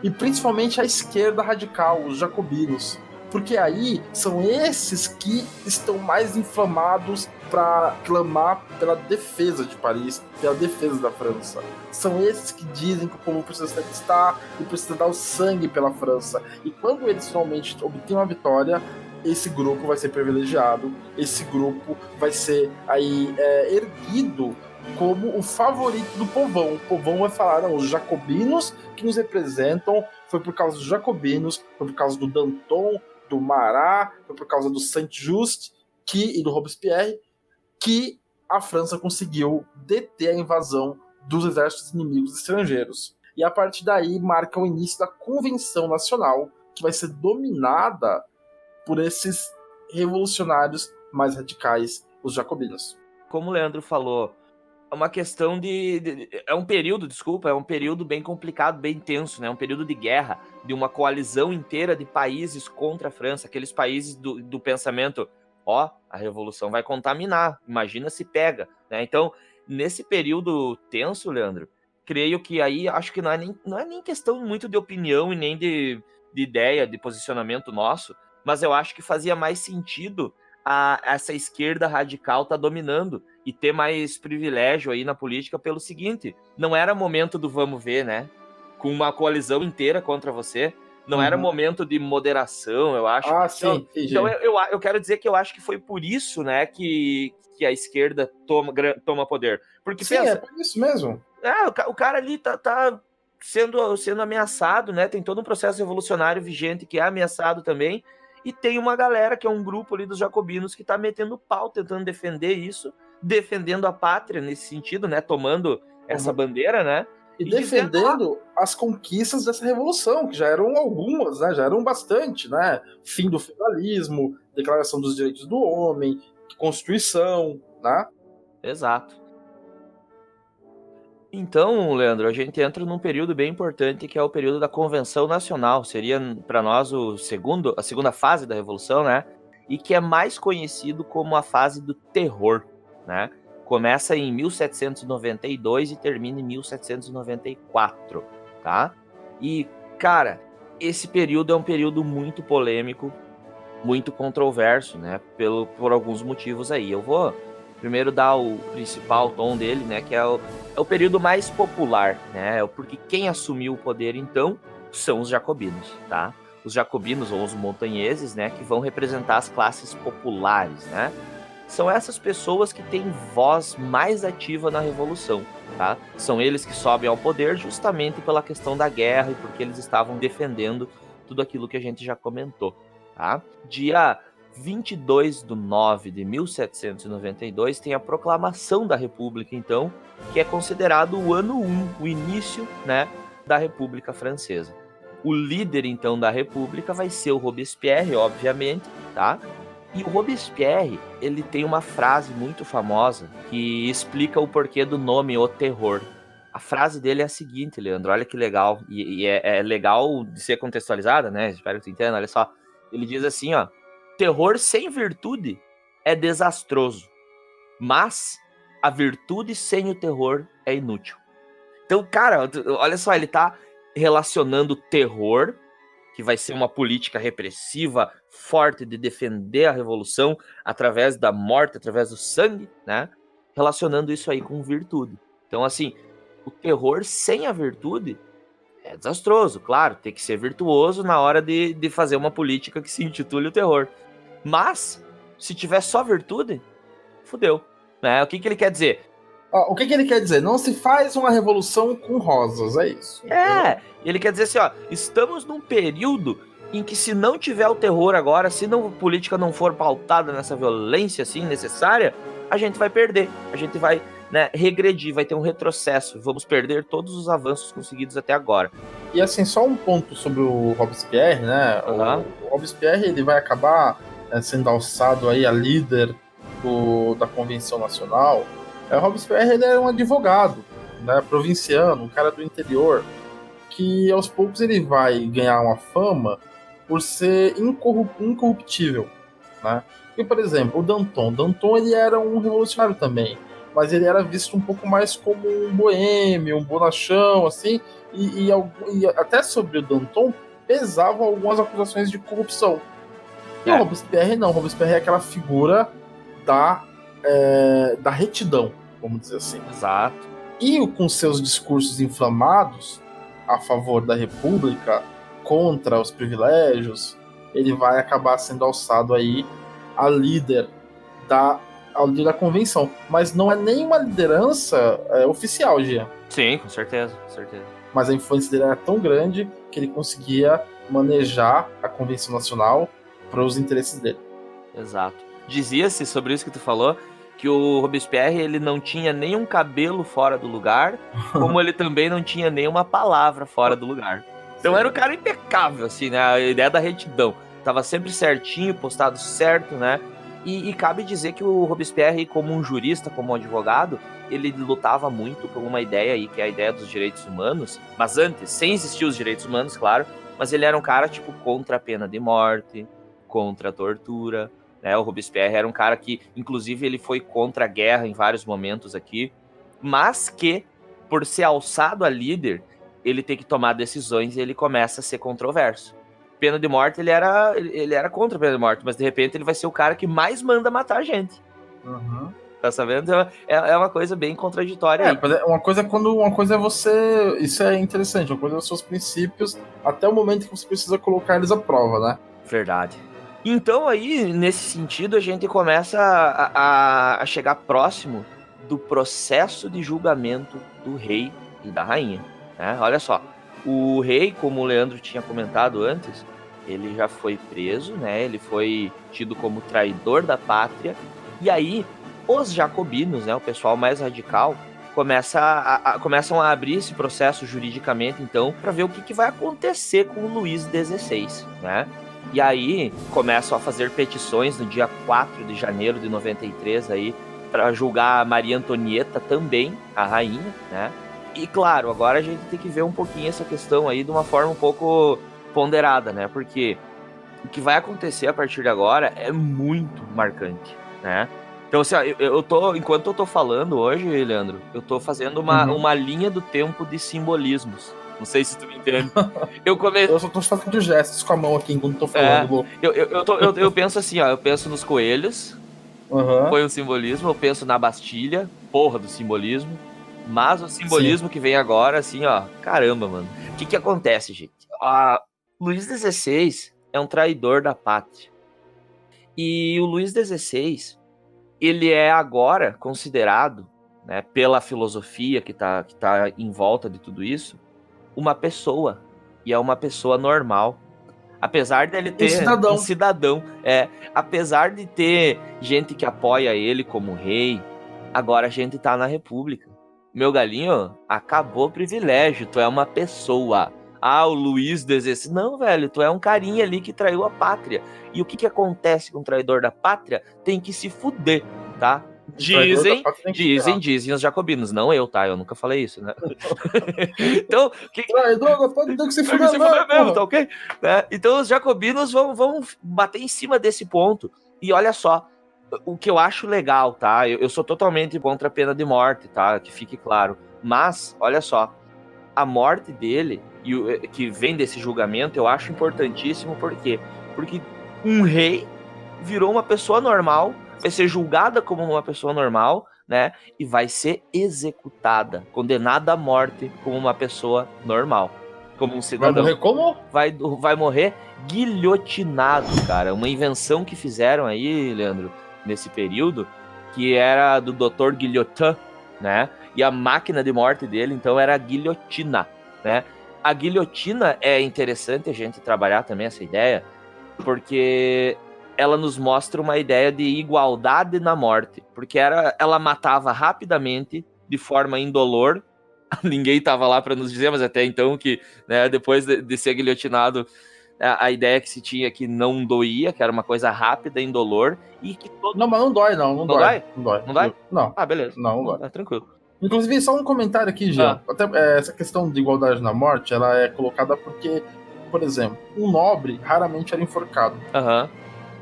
E principalmente a esquerda radical, os jacobinos. Porque aí são esses que estão mais inflamados para clamar pela defesa de Paris, pela defesa da França. São esses que dizem que o povo precisa se conquistar e precisa dar o sangue pela França. E quando eles finalmente obtêm uma vitória, esse grupo vai ser privilegiado, esse grupo vai ser aí erguido como o favorito do povão. O povão vai falar, não, os jacobinos que nos representam, foi por causa dos jacobinos, foi por causa do Danton, do Marat, foi por causa do Saint-Just e do Robespierre, que a França conseguiu deter a invasão dos exércitos inimigos estrangeiros. E a partir daí marca o início da Convenção Nacional, que vai ser dominada por esses revolucionários mais radicais, os jacobinos. Como o Leandro falou, é uma questão é um período bem complicado, bem tenso, né? Um período de guerra, de uma coalizão inteira de países contra a França, aqueles países do pensamento, a revolução vai contaminar, imagina se pega, né? Então, nesse período tenso, Leandro, creio que aí, acho que não é nem questão muito de opinião e nem de ideia, de posicionamento nosso, mas eu acho que fazia mais sentido essa esquerda radical tá dominando e ter mais privilégio aí na política pelo seguinte, não era momento do vamos ver, né? Com uma coalizão inteira contra você, não era momento de moderação, eu acho. Sim, então eu quero dizer que eu acho que foi por isso, né, que a esquerda toma poder. Porque sim, é por isso mesmo. O cara ali tá sendo ameaçado, né? Tem todo um processo revolucionário vigente que é ameaçado também. E tem uma galera, que é um grupo ali dos jacobinos, que tá metendo pau, tentando defender isso, defendendo a pátria nesse sentido, né? Tomando essa bandeira, né? E defendendo as conquistas dessa revolução, que já eram algumas, né? Já eram bastante, né? Fim do feudalismo, declaração dos direitos do homem, Constituição, né? Exato. Então, Leandro, a gente entra num período bem importante, que é o período da Convenção Nacional. Seria, para nós, a segunda fase da Revolução, né? e que é mais conhecido como a fase do terror, né? Começa em 1792 e termina em 1794, tá? E, cara, esse período é um período muito polêmico, muito controverso, né? Por alguns motivos aí. Eu vou primeiro dar o principal tom dele, né? Que é o período mais popular, né? Porque quem assumiu o poder, então, são os jacobinos, tá? Os jacobinos ou os montanheses, né? Que vão representar as classes populares, né? São essas pessoas que têm voz mais ativa na revolução, tá? São eles que sobem ao poder justamente pela questão da guerra e porque eles estavam defendendo tudo aquilo que a gente já comentou, tá? Dia 22/9/1792 tem a proclamação da República, então, que é considerado o ano 1, o início, né, da República Francesa. O líder, então, da República vai ser o Robespierre, obviamente, tá? E o Robespierre, ele tem uma frase muito famosa que explica o porquê do nome O Terror. A frase dele é a seguinte, Leandro, olha que legal, e é legal de ser contextualizada, né? Espero que tu entenda, olha só. Ele diz assim, ó, terror sem virtude é desastroso, mas a virtude sem o terror é inútil. Então, cara, olha só, ele tá relacionando terror, que vai ser uma política repressiva forte de defender a revolução através da morte, através do sangue, né? Relacionando isso aí com virtude. Então, assim, o terror sem a virtude é desastroso, claro, tem que ser virtuoso na hora de fazer uma política que se intitule o terror. Mas, se tiver só virtude, fudeu. Né? O que ele quer dizer? O que ele quer dizer? Não se faz uma revolução com rosas, é isso. Ele quer dizer assim, ó, estamos num período em que se não tiver o terror agora, se a política não for pautada nessa violência assim necessária, a gente vai perder, a gente vai, né, regredir, vai ter um retrocesso, vamos perder todos os avanços conseguidos até agora. E assim, só um ponto sobre o Robespierre, né? O Robespierre, ele vai acabar sendo alçado aí a líder da Convenção Nacional. O Robespierre, ele era um advogado, né, provinciano, um cara do interior, que aos poucos ele vai ganhar uma fama por ser incorruptível, né? E, por exemplo, o Danton, ele era um revolucionário também, mas ele era visto um pouco mais como um boêmio, um bonachão, assim, e até sobre o Danton pesavam algumas acusações de corrupção. E o Robespierre não, o Robespierre é aquela figura da retidão, vamos dizer assim. Exato. E com seus discursos inflamados a favor da República, contra os privilégios, ele vai acabar sendo alçado aí a líder da convenção. Mas não é nenhuma liderança oficial, Gia. Sim, com certeza, com certeza. Mas a influência dele era tão grande que ele conseguia manejar a Convenção Nacional para os interesses dele. Exato. Dizia-se sobre isso que tu falou, que o Robespierre, ele não tinha nenhum cabelo fora do lugar, como ele também não tinha nenhuma palavra fora do lugar. Então era um cara impecável, assim, né? A ideia da retidão. Tava sempre certinho, postado certo, né? E cabe dizer que o Robespierre, como um jurista, como um advogado, ele lutava muito por uma ideia aí, que é a ideia dos direitos humanos, mas antes, sem existir os direitos humanos, claro, mas ele era um cara, tipo, contra a pena de morte, contra a tortura, né? O Robespierre era um cara que, inclusive, ele foi contra a guerra em vários momentos aqui, mas que, por ser alçado a líder, ele tem que tomar decisões e ele começa a ser controverso. Pena de morte, ele era contra a pena de morte, mas de repente ele vai ser o cara que mais manda matar a gente. Uhum. Tá sabendo? É uma coisa bem contraditória aí. Uma coisa é você... Isso é interessante, uma coisa é os seus princípios até o momento que você precisa colocar eles à prova, né? Verdade. Então aí, nesse sentido, a gente começa a chegar próximo do processo de julgamento do rei e da rainha, né? Olha só, o rei, como o Leandro tinha comentado antes, ele já foi preso, né? Ele foi tido como traidor da pátria, e aí os jacobinos, né, o pessoal mais radical, começam a abrir esse processo juridicamente, então, para ver o que vai acontecer com o Luís XVI, né? E aí começam a fazer petições no dia 4 de janeiro de 93 aí para julgar a Maria Antonieta também, a rainha, né? E claro, agora a gente tem que ver um pouquinho essa questão aí de uma forma um pouco ponderada, né? Porque o que vai acontecer a partir de agora é muito marcante, né? Então, assim, ó, enquanto eu tô falando hoje, Leandro, eu tô fazendo uma linha do tempo de simbolismos. Não sei se tu me entende. Eu só tô fazendo gestos com a mão aqui enquanto tô falando. Eu penso assim, ó, eu penso nos coelhos, foi um simbolismo, eu penso na Bastilha, porra do simbolismo, mas o simbolismo que vem agora, assim, ó, caramba, mano. O que acontece, gente? Luís XVI é um traidor da pátria. E o Luís XVI, ele é agora considerado, né, pela filosofia que tá em volta de tudo isso, uma pessoa. E é uma pessoa normal. Apesar dele ter um cidadão. Apesar de ter gente que apoia ele como rei, agora a gente tá na república. Meu galinho, acabou o privilégio, tu é uma pessoa. O Luís XVI. Não, velho, tu é um carinha ali que traiu a pátria. E o que acontece com o traidor da pátria? Tem que se fuder, tá? Dizem os jacobinos, não eu, tá? Eu nunca falei isso, né? Então, traidor tem que se fuder mesmo, tá ok? Né? Então os jacobinos vão bater em cima desse ponto. E olha só, o que eu acho legal, tá? Eu sou totalmente contra a pena de morte, tá? Que fique claro. Mas, olha só, a morte dele, que vem desse julgamento, eu acho importantíssimo. Por quê? Porque um rei virou uma pessoa normal, vai ser julgada como uma pessoa normal, né? E vai ser executada, condenada à morte como uma pessoa normal, como um cidadão. Vai morrer como? Vai morrer guilhotinado, cara. Uma invenção que fizeram aí, Leandro, nesse período, que era do Dr. Guillotin, né? E a máquina de morte dele, então, era a guilhotina, né? A guilhotina é interessante a gente trabalhar também essa ideia, porque ela nos mostra uma ideia de igualdade na morte, porque ela matava rapidamente, de forma indolor. Ninguém estava lá para nos dizer, mas até então que, né, depois de ser guilhotinado, a ideia que se tinha que não doía, que era uma coisa rápida, indolor, e que todo... Não, mas não dói, não. Não dói? Não dói? Não dói? Não. Beleza. Não dói. Tá tranquilo. Inclusive, só um comentário aqui, Jean. Até, essa questão de igualdade na morte, ela é colocada porque, por exemplo, um nobre raramente era enforcado.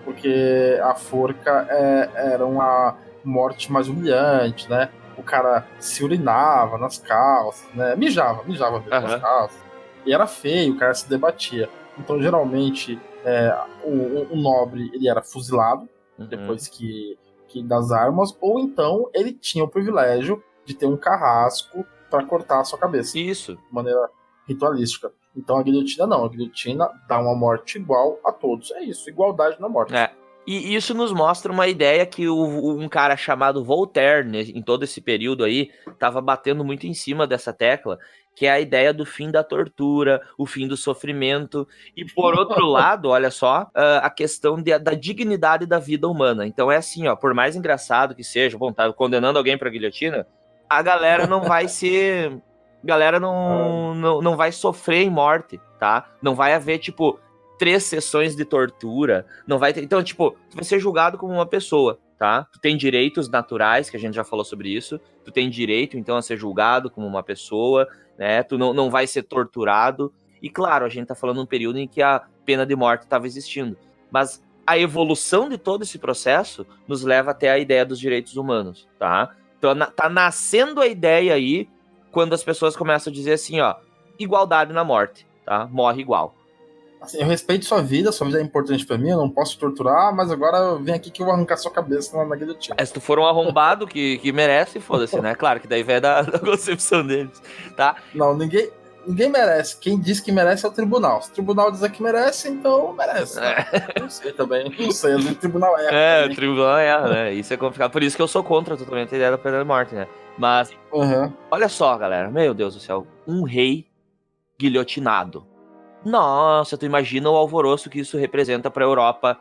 Porque a forca era uma morte mais humilhante, né? O cara se urinava nas calças, né? Mijava mesmo nas calças. E era feio, o cara se debatia. Então, geralmente, o nobre ele era fuzilado depois que das armas, ou então ele tinha o privilégio de ter um carrasco para cortar a sua cabeça. Isso. De maneira ritualística. Então a guilhotina não. A guilhotina dá uma morte igual a todos. É isso, igualdade na morte. E isso nos mostra uma ideia que um cara chamado Voltaire, né, em todo esse período aí, estava batendo muito em cima dessa tecla, que é a ideia do fim da tortura, o fim do sofrimento. E por outro lado, olha só, a questão da dignidade da vida humana. Então é assim, ó, por mais engraçado que seja, bom, tá condenando alguém pra guilhotina, a galera não vai ser... galera não vai sofrer em morte, tá? Não vai haver, tipo, 3 sessões de tortura, não vai ter... Então, tipo, tu vai ser julgado como uma pessoa, tá? Tu tem direitos naturais, que a gente já falou sobre isso, tu tem direito, então, a ser julgado como uma pessoa, né? Tu não vai ser torturado, e claro, a gente tá falando de um período em que a pena de morte estava existindo, mas a evolução de todo esse processo nos leva até a ideia dos direitos humanos, tá? Então, tá nascendo a ideia aí, quando as pessoas começam a dizer assim, ó, igualdade na morte, tá? Morre igual. Assim, eu respeito sua vida é importante pra mim, eu não posso te torturar, mas agora vem aqui que eu vou arrancar sua cabeça na guilhotina. Se tu for um arrombado que merece, foda-se, né? Claro que daí vai da concepção deles, tá? Não, ninguém merece. Quem diz que merece é o tribunal. Se o tribunal dizer que merece, então merece. Né? Não sei também. Não sei, o tribunal erra. O tribunal erra, né? Isso é complicado. Por isso que eu sou contra totalmente a ideia da pena de morte, né? Mas, olha só, galera. Meu Deus do céu. Um rei guilhotinado. Nossa, tu imagina o alvoroço que isso representa pra Europa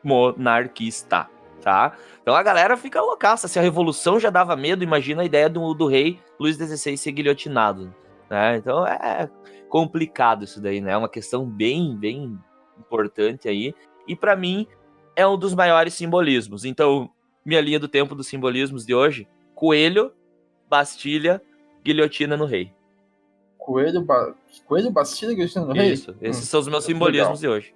monarquista, tá? Então a galera fica loucaça. Se a revolução já dava medo, imagina a ideia do rei Luís XVI ser guilhotinado, né? Então é complicado isso daí, né? É uma questão bem, bem importante aí. E pra mim é um dos maiores simbolismos. Então, minha linha do tempo dos simbolismos de hoje: coelho, Bastilha, guilhotina no rei. Coelho, Bastilha e guilhotina no rei? Isso, esses são os meus simbolismos de hoje.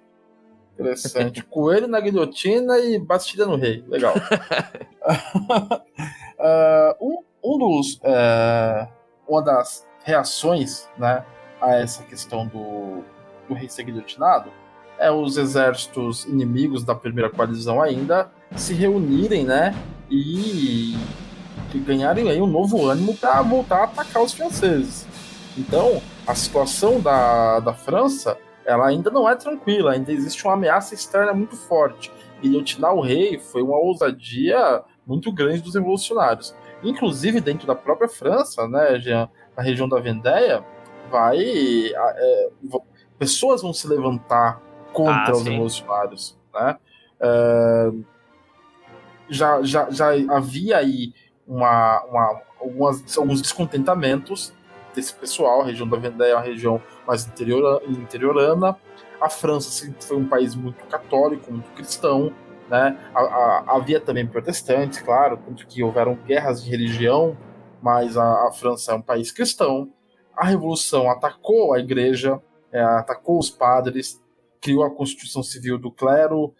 Interessante. Coelho na guilhotina e Bastilha no rei. Legal. Uma das reações, né, a essa questão do rei ser guilhotinado é os exércitos inimigos da primeira coalizão ainda se reunirem, né, e ganharem aí um novo ânimo para voltar a atacar os franceses. Então, a situação da França, ela ainda não é tranquila, ainda existe uma ameaça externa muito forte. Guilhotinar o rei foi uma ousadia muito grande dos revolucionários. Inclusive, dentro da própria França, né, na região da Vendéia, pessoas vão se levantar contra os revolucionários, né? Já havia aí alguns descontentamentos desse pessoal. A região da Vendéia é uma região mais interiorana. A França sempre foi um país muito católico, muito cristão, né? Havia também protestantes, claro, tanto que houveram guerras de religião, mas a França é um país cristão. A Revolução atacou a igreja, atacou os padres, criou a Constituição Civil do Clero,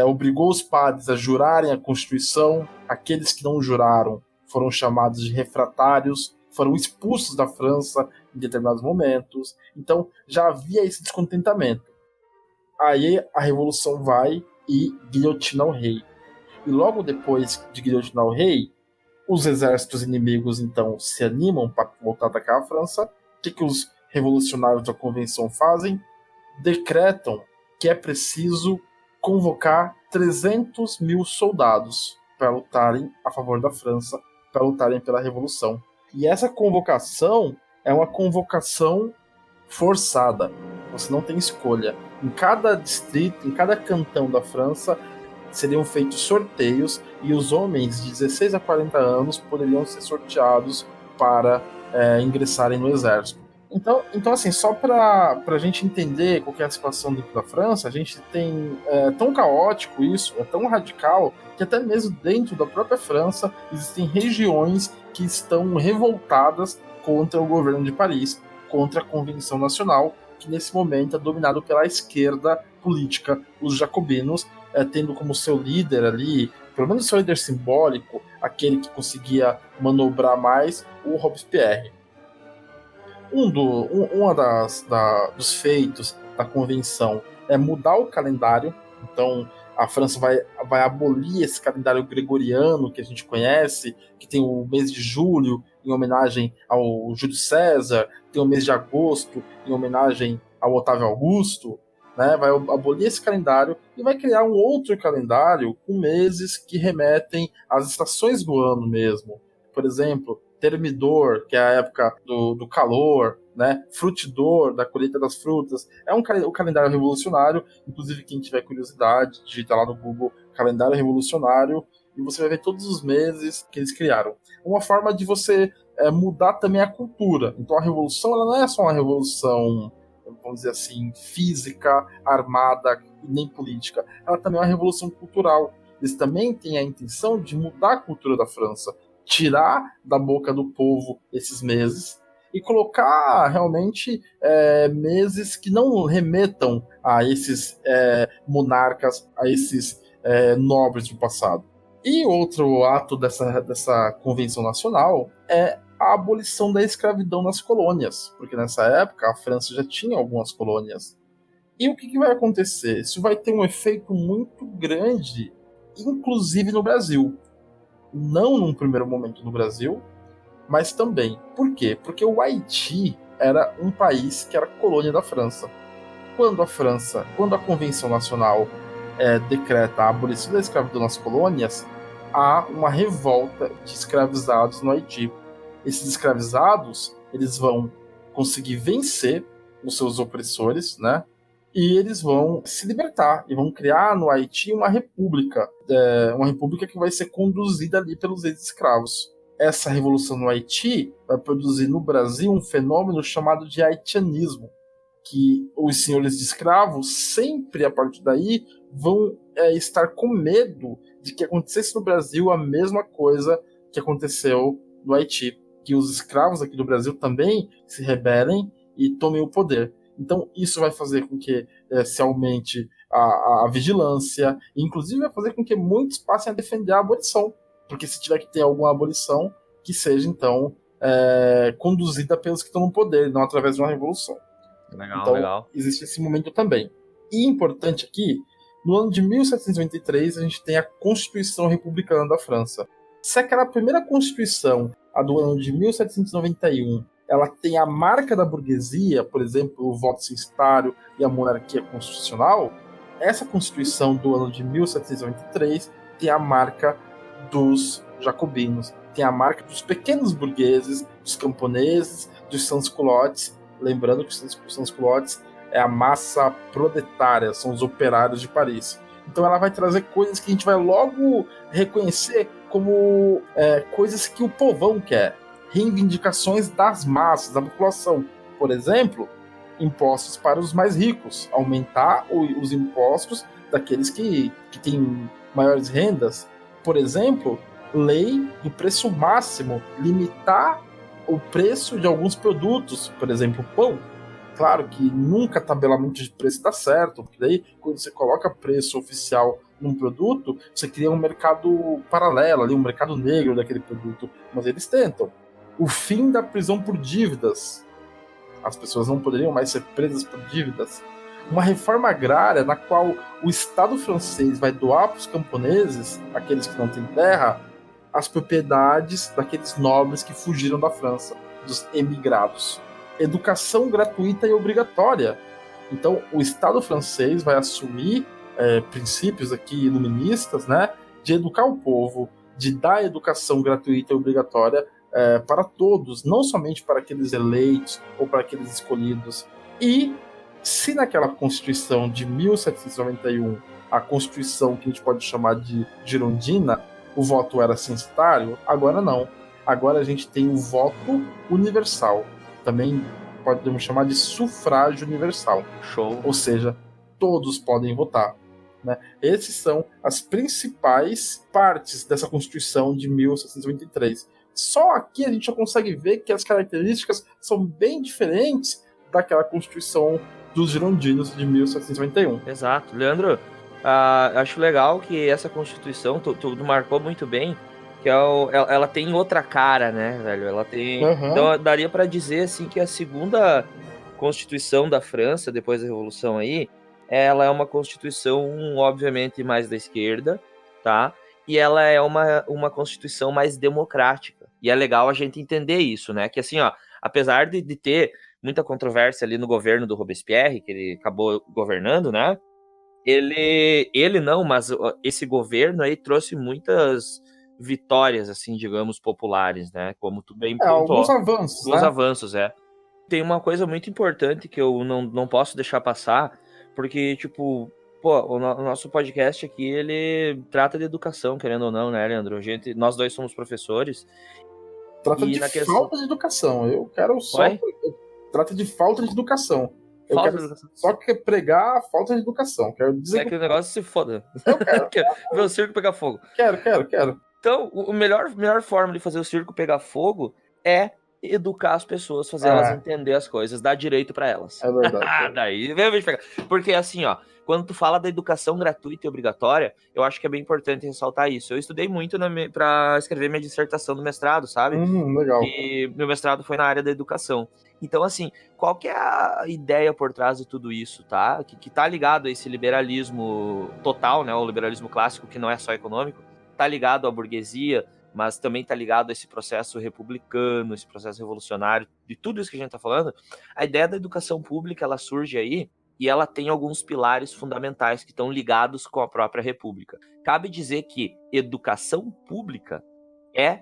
obrigou os padres a jurarem a Constituição. Aqueles que não juraram foram chamados de refratários, foram expulsos da França em determinados momentos. Então já havia esse descontentamento. Aí a Revolução vai e guilhotina o rei. E logo depois de guilhotinar o rei, os exércitos inimigos então se animam para voltar a atacar a França. O que os revolucionários da Convenção fazem? Decretam que é preciso convocar 300 mil soldados para lutarem a favor da França, para lutarem pela Revolução. E essa convocação é uma convocação forçada. Você não tem escolha. Em cada distrito, em cada cantão da França, seriam feitos sorteios e os homens de 16 a 40 anos poderiam ser sorteados para ingressarem no exército. Então assim, só para a gente entender qual que é a situação dentro da França, a gente tem tão caótico isso, é tão radical, que até mesmo dentro da própria França existem regiões que estão revoltadas contra o governo de Paris, contra a Convenção Nacional, que nesse momento é dominado pela esquerda política, os jacobinos, tendo como seu líder ali, pelo menos seu líder simbólico, aquele que conseguia manobrar mais, o Robespierre. Dos feitos da convenção é mudar o calendário. Então a França vai abolir esse calendário gregoriano que a gente conhece, que tem o mês de julho em homenagem ao Júlio César, tem o mês de agosto em homenagem ao Otávio Augusto, né? Vai abolir esse calendário e vai criar um outro calendário com meses que remetem às estações do ano mesmo. Por exemplo, Termidor, que é a época do calor, né? Frutidor, da colheita das frutas. É um calendário revolucionário. Inclusive, quem tiver curiosidade, digita lá no Google calendário revolucionário e você vai ver todos os meses que eles criaram. Uma forma de você mudar também a cultura. Então a revolução, ela não é só uma revolução, vamos dizer assim, física, armada, nem política. Ela também é uma revolução cultural. Eles também têm a intenção de mudar a cultura da França, tirar da boca do povo esses meses e colocar realmente meses que não remetam a esses monarcas, a esses nobres do passado. E outro ato dessa convenção nacional é a abolição da escravidão nas colônias, porque nessa época a França já tinha algumas colônias. E o que vai acontecer? Isso vai ter um efeito muito grande, inclusive no Brasil. Não num primeiro momento no Brasil, mas também. Por quê? Porque o Haiti era um país que era colônia da França. Quando a Convenção Nacional decreta a abolição da escravidão nas colônias, há uma revolta de escravizados no Haiti. Esses escravizados, eles vão conseguir vencer os seus opressores, né? E eles vão se libertar e vão criar no Haiti uma república que vai ser conduzida ali pelos ex-escravos. Essa revolução no Haiti vai produzir no Brasil um fenômeno chamado de haitianismo, que os senhores de escravos sempre, a partir daí, vão estar com medo de que acontecesse no Brasil a mesma coisa que aconteceu no Haiti, que os escravos aqui do Brasil também se rebelem e tomem o poder. Então isso vai fazer com que se aumente a vigilância, e inclusive vai fazer com que muitos passem a defender a abolição, porque se tiver que ter alguma abolição, que seja, então, conduzida pelos que estão no poder, não através de uma revolução. Então, existe esse momento também. E importante aqui, no ano de 1793, a gente tem a Constituição Republicana da França. Se aquela primeira Constituição, a do ano de 1791, ela tem a marca da burguesia, por exemplo, o voto censitário e a monarquia constitucional, essa Constituição do ano de 1793 tem a marca dos jacobinos, tem a marca dos pequenos burgueses, dos camponeses, dos sans-culottes. Lembrando que os sans-culottes é a massa proletária, são os operários de Paris. Então ela vai trazer coisas que a gente vai logo reconhecer como coisas que o povão quer, reivindicações das massas, da população. Por exemplo, impostos para os mais ricos, aumentar os impostos daqueles que têm maiores rendas. Por exemplo, lei do preço máximo, limitar o preço de alguns produtos, por exemplo, pão. Claro que nunca tabelamento de preço dá certo, porque daí quando você coloca preço oficial num produto, você cria um mercado paralelo, ali, um mercado negro daquele produto, mas eles tentam. O fim da prisão por dívidas. As pessoas não poderiam mais ser presas por dívidas. Uma reforma agrária na qual o Estado francês vai doar para os camponeses, aqueles que não têm terra, as propriedades daqueles nobres que fugiram da França, dos emigrados. Educação gratuita e obrigatória. Então, o Estado francês vai assumir princípios aqui iluministas, né, de educar o povo, de dar educação gratuita e obrigatória para todos, não somente para aqueles eleitos ou para aqueles escolhidos. E se naquela Constituição de 1791, a Constituição que a gente pode chamar de girondina, o voto era censitário, agora não. Agora a gente tem o voto universal. Também podemos chamar de sufrágio universal. Show. Ou seja, todos podem votar. Né? Essas são as principais partes dessa Constituição de 1793. Só aqui a gente já consegue ver que as características são bem diferentes daquela Constituição dos girondinos de 1791. Exato. Leandro, acho legal que essa Constituição, tu marcou muito bem, que ela tem outra cara, né, velho? Ela tem... Então, daria para dizer, assim, que a segunda Constituição da França, depois da Revolução aí, ela é uma Constituição, obviamente, mais da esquerda, tá? E ela é uma Constituição mais democrática. E é legal a gente entender isso, né? Que, assim, ó, apesar de ter muita controvérsia ali no governo do Robespierre, que ele acabou governando, né? Ele não, mas esse governo aí trouxe muitas vitórias, assim, digamos, populares, né? Como tu bem pontuou. Alguns avanços, alguns avanços, Tem uma coisa muito importante que eu não posso deixar passar, porque, tipo, o nosso podcast aqui, ele trata de educação, querendo ou não, né, Leandro? Nós dois somos professores. Trata de falta de educação. Eu quero só... Trata de falta de educação. Eu quero só pregar a falta de educação. Quero dizer que o negócio se foda. Eu quero. Ver o circo pegar fogo. Quero. Então, a melhor forma de fazer o circo pegar fogo é educar as pessoas, fazer elas entender as coisas, dar direito pra elas. É verdade. Daí, vem pegar. Porque assim, ó, quando tu fala da educação gratuita e obrigatória, eu acho que é bem importante ressaltar isso. Eu estudei muito pra escrever minha dissertação do mestrado, sabe? Legal. E meu mestrado foi na área da educação. Então, assim, qual que é a ideia por trás de tudo isso, tá? Que tá ligado a esse liberalismo total, né? O liberalismo clássico, que não é só econômico, tá ligado à burguesia, mas também tá ligado a esse processo republicano, esse processo revolucionário, de tudo isso que a gente tá falando. A ideia da educação pública, ela surge aí, e ela tem alguns pilares fundamentais que estão ligados com a própria república. Cabe dizer que educação pública é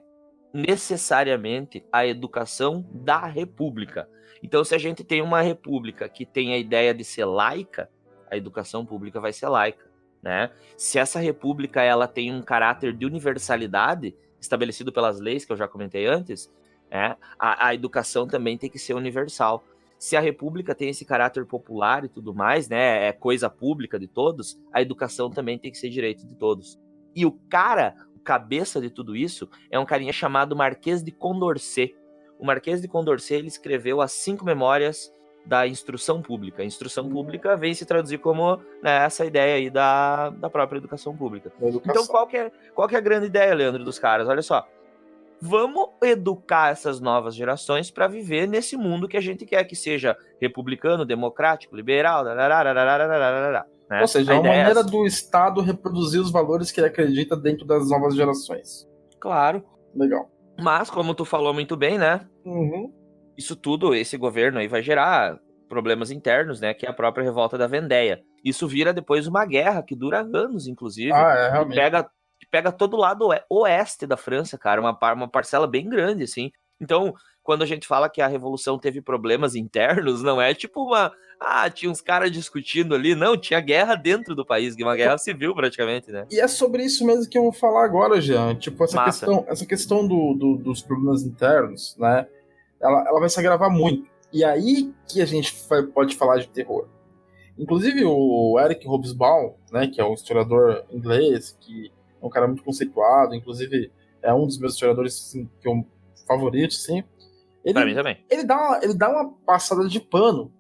necessariamente a educação da república. Então, se a gente tem uma república que tem a ideia de ser laica, a educação pública vai ser laica, né? Se essa república ela tem um caráter de universalidade estabelecido pelas leis que eu já comentei antes, a educação também tem que ser universal. Se a república tem esse caráter popular e tudo mais, né, é coisa pública de todos, a educação também tem que ser direito de todos. E o cabeça de tudo isso é um carinha chamado Marquês de Condorcet. O Marquês de Condorcet, ele escreveu as 5 memórias da instrução pública. A instrução pública vem se traduzir como, né, essa ideia aí da própria educação pública. Então, qual que é a grande ideia, Leandro, dos caras? Olha só, vamos educar essas novas gerações para viver nesse mundo que a gente quer que seja republicano, democrático, liberal, né? Ou seja, A é uma ideia maneira do Estado reproduzir os valores que ele acredita dentro das novas gerações. Claro. Legal. Mas, como tu falou muito bem, né? Isso tudo, esse governo aí vai gerar problemas internos, né? Que é a própria revolta da Vendéia. Isso vira depois uma guerra que dura anos, inclusive. Realmente. Pega todo o lado oeste da França, cara, uma parcela bem grande, assim. Então, quando a gente fala que a Revolução teve problemas internos, não é tipo tinha uns caras discutindo ali, não, tinha guerra dentro do país, uma guerra civil praticamente, né? E é sobre isso mesmo que eu vou falar agora, Jean. Tipo, Massa. essa questão dos problemas internos, né? Ela vai se agravar muito. E aí que a gente pode falar de terror. Inclusive o Eric Hobsbawm, né, que é um historiador inglês, que é um cara muito conceituado, inclusive é um dos meus historiadores assim, que eu favorito, sim. Pra mim também. Ele dá uma passada de pano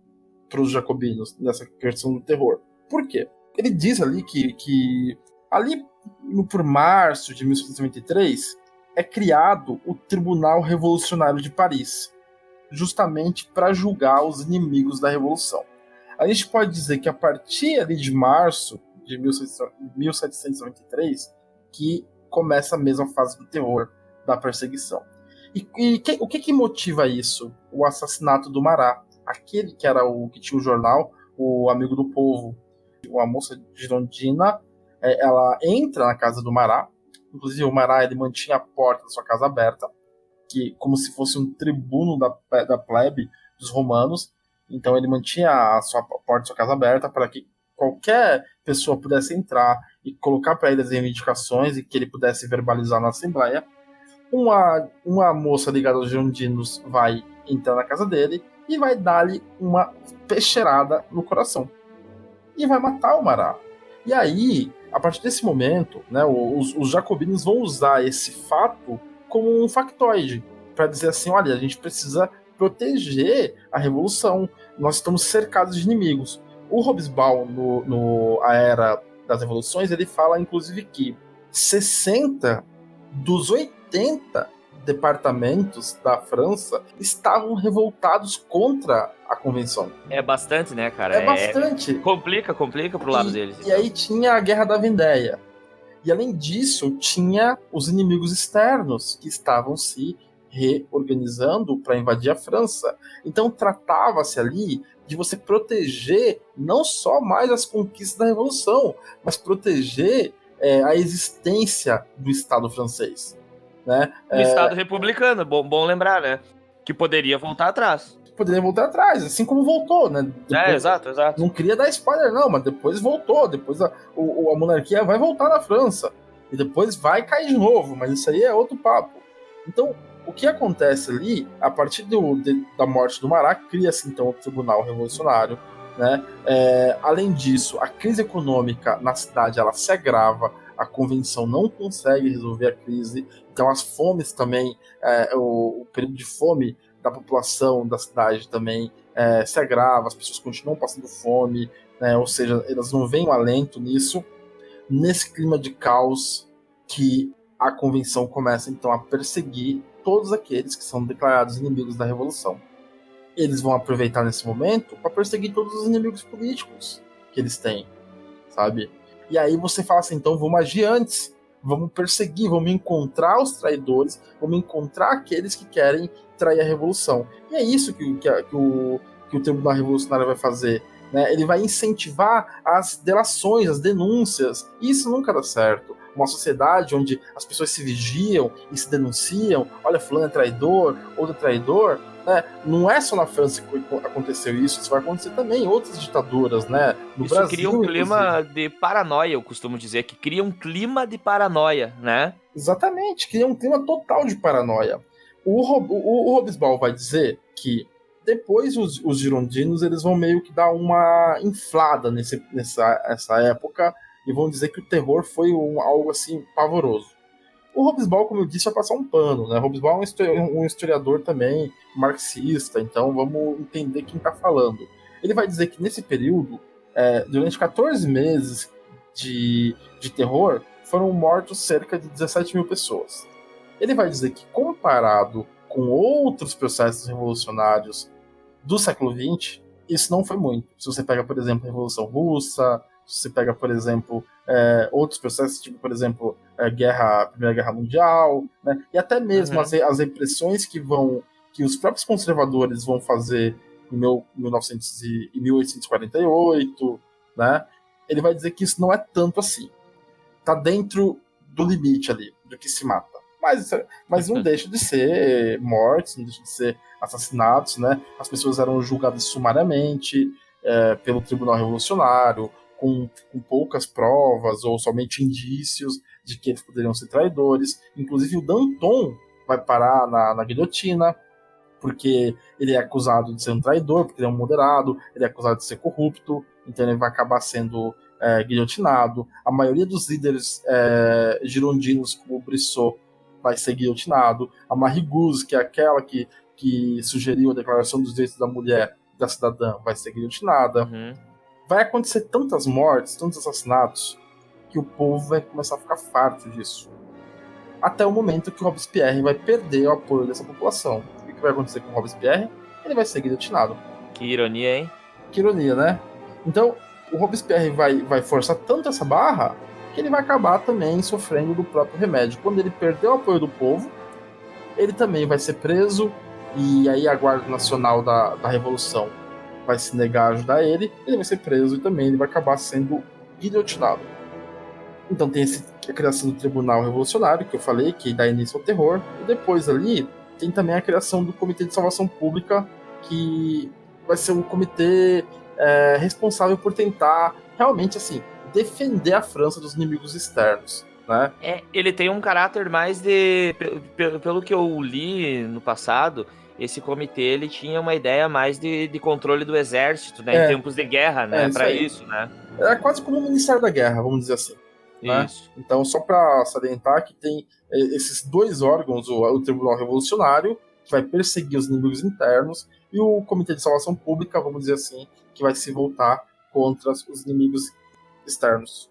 para os jacobinos nessa questão do terror. Por quê? Ele diz ali que ali por março de 1793 é criado o Tribunal Revolucionário de Paris, justamente para julgar os inimigos da Revolução. A gente pode dizer que a partir ali de março de 1793 que começa a mesma fase do terror, da perseguição. O que motiva isso? O assassinato do Marat, aquele que era que tinha o jornal, o Amigo do Povo. Uma moça girondina, ela entra na casa do Marat, inclusive o Marat ele mantinha a porta da sua casa aberta, como se fosse um tribuno da plebe dos romanos. Então ele mantinha a porta da sua casa aberta para que qualquer pessoa pudesse entrar e colocar para ele as reivindicações e que ele pudesse verbalizar na Assembleia. Uma moça ligada aos girondinos vai entrar na casa dele e vai dar-lhe uma peixeirada no coração. E vai matar o Marat. E aí, a partir desse momento, né, os jacobinos vão usar esse fato como um factoide, para dizer assim, olha, a gente precisa proteger a revolução, nós estamos cercados de inimigos. O Hobsbawm, A Era das Revoluções, ele fala, inclusive, que 60 dos 80 departamentos da França estavam revoltados contra a convenção. É bastante, né, cara? É bastante. Complica pro lado deles. E aí tinha a Guerra da Vendéia. E além disso, tinha os inimigos externos que estavam se reorganizando para invadir a França. Então tratava-se ali de você proteger não só mais as conquistas da Revolução, mas proteger a existência do Estado francês. Né? O Estado republicano, bom lembrar, né? Que poderia voltar atrás. Poderia voltar atrás, assim como voltou, né? Depois, exato. Não queria dar spoiler, não, mas depois voltou. Depois a monarquia vai voltar na França. E depois vai cair de novo, mas isso aí é outro papo. Então, o que acontece ali, a partir da morte do Marat, cria-se então o Tribunal Revolucionário. Né? Além disso, a crise econômica na cidade ela se agrava, a convenção não consegue resolver a crise, então as fomes também, o período de fome da população da cidade também se agrava, as pessoas continuam passando fome, né? Ou seja, elas não veem um alento nisso. Nesse clima de caos que a convenção começa então a perseguir todos aqueles que são declarados inimigos da Revolução. Eles vão aproveitar nesse momento para perseguir todos os inimigos políticos que eles têm, sabe? E aí você fala assim, então vamos agir antes, vamos perseguir, vamos encontrar os traidores, vamos encontrar aqueles que querem trair a Revolução. E é isso que o Tribunal Revolucionário vai fazer. Né? Ele vai incentivar as delações, as denúncias, e isso nunca dá certo. Uma sociedade onde as pessoas se vigiam e se denunciam, olha, fulano é traidor, outro é traidor, né? Não é só na França que aconteceu isso vai acontecer também em outras ditaduras, né? No isso Brasil, cria um clima de paranoia, eu costumo dizer, que cria um clima de paranoia, né? Exatamente, cria um clima total de paranoia. O Hobsbawm vai dizer que depois os girondinos eles vão meio que dar uma inflada nessa época e vão dizer que o terror foi algo assim pavoroso. O Hobsbawm, como eu disse, vai passar um pano, né? O Hobsbawm é um historiador também marxista, então vamos entender quem está falando. Ele vai dizer que nesse período, durante 14 meses de terror, foram mortos cerca de 17 mil pessoas. Ele vai dizer que, comparado com outros processos revolucionários do século XX, isso não foi muito. Se você pega, por exemplo, a Revolução Russa, se você pega, por exemplo, outros processos, tipo, por exemplo, Primeira Guerra Mundial, né? E até mesmo as repressões que os próprios conservadores vão fazer em 1848, né? Ele vai dizer que isso não é tanto assim. Tá dentro do limite ali, do que se mata. Mas não deixa de ser mortes, não deixa de ser assassinatos, né? As pessoas eram julgadas sumariamente pelo Tribunal Revolucionário, com poucas provas ou somente indícios de que eles poderiam ser traidores. Inclusive o Danton vai parar na guilhotina, porque ele é acusado de ser um traidor, porque ele é um moderado, ele é acusado de ser corrupto, então ele vai acabar sendo guilhotinado. A maioria dos líderes girondinos, como o Brissot, vai ser guilhotinado. A Marie Gouze, que é aquela que sugeriu a Declaração dos Direitos da Mulher e da Cidadã, vai ser guilhotinada. Vai acontecer tantas mortes, tantos assassinatos, que o povo vai começar a ficar farto disso. Até o momento que o Robespierre vai perder o apoio dessa população. O que vai acontecer com o Robespierre? Ele vai ser guilhotinado. Que ironia, hein? Que ironia, né? Então, o Robespierre vai forçar tanto essa barra que ele vai acabar também sofrendo do próprio remédio. Quando ele perder o apoio do povo, ele também vai ser preso, e aí a Guarda Nacional da Revolução vai se negar a ajudar ele vai ser preso e também ele vai acabar sendo guilhotinado. Então tem a criação do Tribunal Revolucionário, que eu falei, que dá início ao terror, e depois ali tem também a criação do Comitê de Salvação Pública, que vai ser um comitê responsável por tentar realmente assim defender a França dos inimigos externos, né? Ele tem um caráter mais de... Pelo que eu li no passado, esse comitê ele tinha uma ideia mais de controle do exército, né? Em tempos de guerra, né? Para isso, né? É quase como o Ministério da Guerra, vamos dizer assim. Né? Isso. Então, só para salientar que tem esses dois órgãos, o Tribunal Revolucionário, que vai perseguir os inimigos internos, e o Comitê de Salvação Pública, vamos dizer assim, que vai se voltar contra os inimigos externos.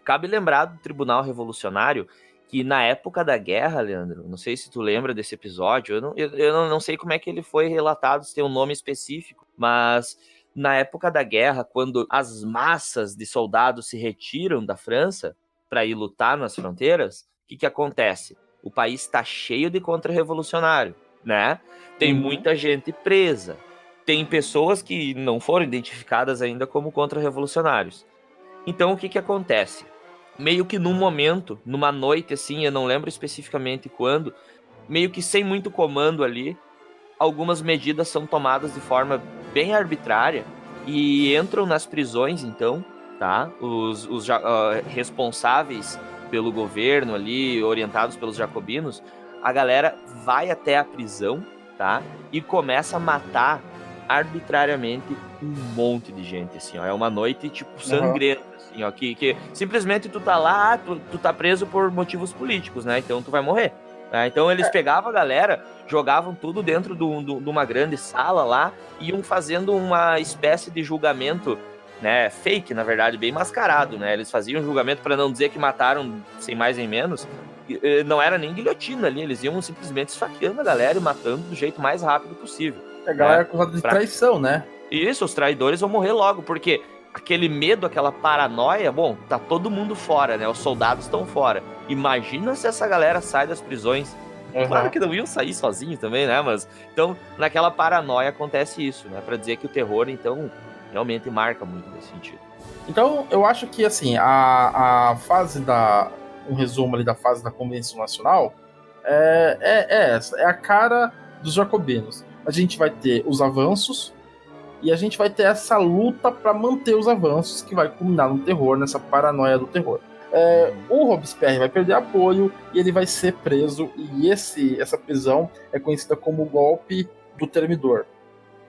Cabe lembrar do Tribunal Revolucionário que na época da guerra, Leandro, não sei se tu lembra desse episódio, eu não sei como é que ele foi relatado, se tem um nome específico, mas na época da guerra, quando as massas de soldados se retiram da França para ir lutar nas fronteiras, o que acontece? O país está cheio de contra-revolucionário, né? Tem muita gente presa, tem pessoas que não foram identificadas ainda como contra-revolucionários. Então, o que acontece? Meio que num momento, numa noite assim, eu não lembro especificamente quando, meio que sem muito comando ali, algumas medidas são tomadas de forma bem arbitrária e entram nas prisões, então, tá? Os responsáveis pelo governo ali, orientados pelos jacobinos, a galera vai até a prisão, tá? E começa a matar arbitrariamente um monte de gente, assim, ó. É uma noite, tipo, sangrenta, assim, ó, que simplesmente tu tá lá, tu tá preso por motivos políticos, né? Então tu vai morrer. Né? Então eles pegavam a galera, jogavam tudo dentro de uma grande sala lá, e iam fazendo uma espécie de julgamento, né? Fake, na verdade, bem mascarado, né? Eles faziam um julgamento para não dizer que mataram sem mais nem menos. Não era nem guilhotina ali, eles iam simplesmente esfaqueando a galera e matando do jeito mais rápido possível. A galera é acusada de traição, né? Isso, os traidores vão morrer logo, porque aquele medo, aquela paranoia, bom, tá todo mundo fora, né? Os soldados estão fora. Imagina se essa galera sai das prisões. Claro que não iam sair sozinhos também, né? Mas, então, naquela paranoia acontece isso, né? Pra dizer que o terror, então, realmente marca muito nesse sentido. Então, eu acho que, assim, a fase um resumo ali da fase da Convenção Nacional é essa, é a cara dos jacobinos. A gente vai ter os avanços e a gente vai ter essa luta para manter os avanços que vai culminar no terror, nessa paranoia do terror. O Robespierre vai perder apoio e ele vai ser preso, e essa prisão é conhecida como o golpe do Termidor.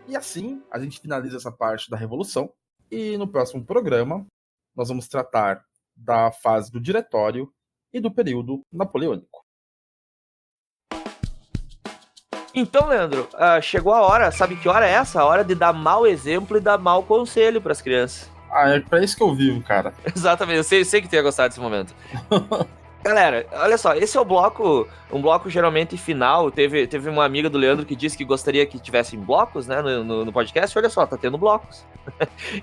E assim a gente finaliza essa parte da Revolução, e no próximo programa nós vamos tratar da fase do Diretório e do período napoleônico. Então, Leandro, chegou a hora, sabe que hora é essa? A hora de dar mau exemplo e dar mau conselho pras crianças. É pra isso que eu vivo, cara. Exatamente, eu sei que tu ia gostar desse momento. Galera, olha só, esse é um bloco geralmente final. Teve uma amiga do Leandro que disse que gostaria que tivessem blocos, né, no podcast. Olha só, tá tendo blocos.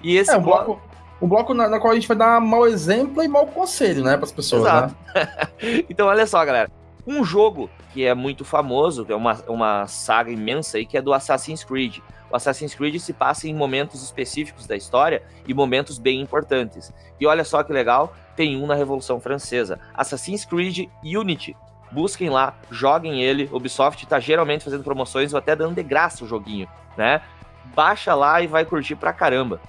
E esse um bloco na qual a gente vai dar mau exemplo e mau conselho, né, pras pessoas, exato, né? Então, olha só, galera. Um jogo que é muito famoso, que é uma saga imensa aí, que é do Assassin's Creed. O Assassin's Creed se passa em momentos específicos da história e momentos bem importantes. E olha só que legal, tem um na Revolução Francesa. Assassin's Creed Unity. Busquem lá, joguem ele. Ubisoft tá geralmente fazendo promoções ou até dando de graça o joguinho, né? Baixa lá e vai curtir pra caramba.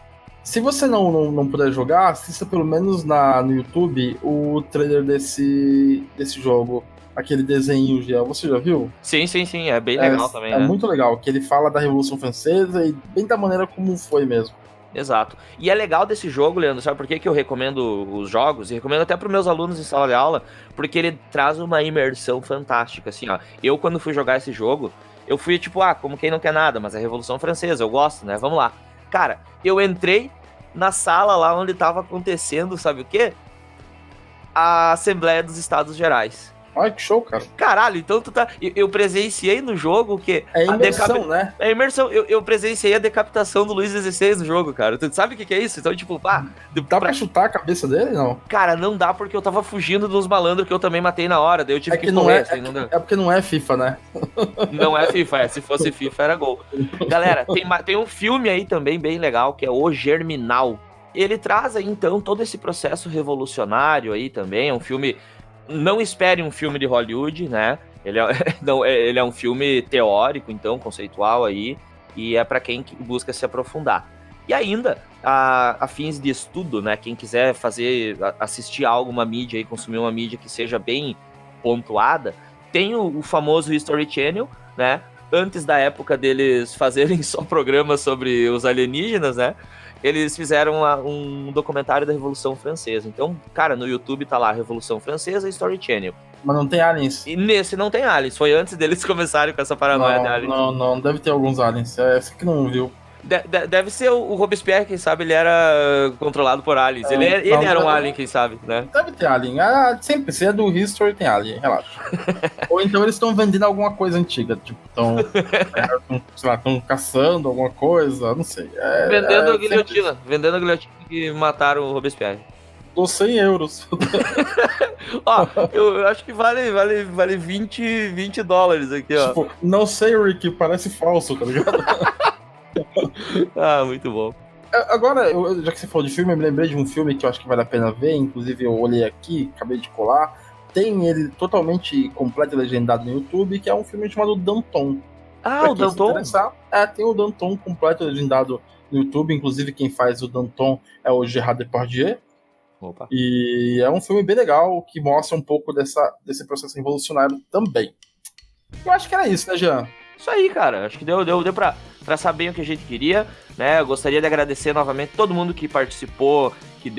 Se você não puder jogar, assista pelo menos no YouTube o trailer desse jogo. Aquele desenho, você já viu? Sim, é bem legal também, né? É muito legal, que ele fala da Revolução Francesa e bem da maneira como foi mesmo. Exato. E é legal desse jogo, Leandro, sabe por que eu recomendo os jogos? E recomendo até para os meus alunos em sala de aula, porque ele traz uma imersão fantástica, assim, ó. Eu, quando fui jogar esse jogo, eu fui tipo, como quem não quer nada, mas é Revolução Francesa, eu gosto, né? Vamos lá. Cara, eu entrei na sala lá onde tava acontecendo, sabe o quê? A Assembleia dos Estados Gerais. Ai, que show, cara. Caralho, então tu tá... Eu presenciei no jogo que... É imersão, né? É imersão. Eu presenciei a decapitação do Luís XVI no jogo, cara. Tu sabe o que é isso? Então, tipo, Dá pra chutar a cabeça dele, não? Cara, não dá porque eu tava fugindo dos malandros que eu também matei na hora. Daí eu tive que correr. É porque não é FIFA, né? Não é FIFA, Se fosse FIFA, era gol. Galera, tem um filme aí também bem legal, que é O Germinal. Ele traz aí, então, todo esse processo revolucionário aí também. É um filme... Não espere um filme de Hollywood, né? Ele é um filme teórico, então, conceitual aí, e é para quem busca se aprofundar. E ainda, a fins de estudo, né? Quem quiser assistir algo, uma mídia aí, consumir uma mídia que seja bem pontuada, tem o famoso History Channel, né? Antes da época deles fazerem só programas sobre os alienígenas, né? Eles fizeram um documentário da Revolução Francesa. Então, cara, no YouTube tá lá Revolução Francesa e History Channel. Mas não tem aliens. E nesse não tem aliens. Foi antes deles começarem com essa paranoia de aliens. Não, deve ter alguns aliens. É esse que não viu. Deve ser o Robespierre, quem sabe, ele era controlado por aliens. Ele era um alien, quem sabe, né? Deve ter alien. Sempre, se é do History, tem alien, relaxa. Ou então eles estão vendendo alguma coisa antiga, tipo, estão caçando alguma coisa, não sei. Vendendo a guilhotina. Vendendo a guilhotina que mataram o Robespierre. Dou 100 euros. Ó, eu acho que vale 20 dólares aqui, ó. Tipo, não sei, Rick, parece falso, tá ligado? Muito bom. Agora, já que você falou de filme, eu me lembrei de um filme que eu acho que vale a pena ver, inclusive eu olhei aqui, acabei de colar, tem ele totalmente completo e legendado no YouTube, que é um filme chamado Danton. O Danton? Tem o Danton completo e legendado no YouTube, inclusive quem faz o Danton é o Gerard Depardieu. Opa. E é um filme bem legal, que mostra um pouco desse processo revolucionário também. Eu acho que era isso, né, Jean? Isso aí, cara. Acho que deu pra saber o que a gente queria, né? Eu gostaria de agradecer novamente todo mundo que participou, que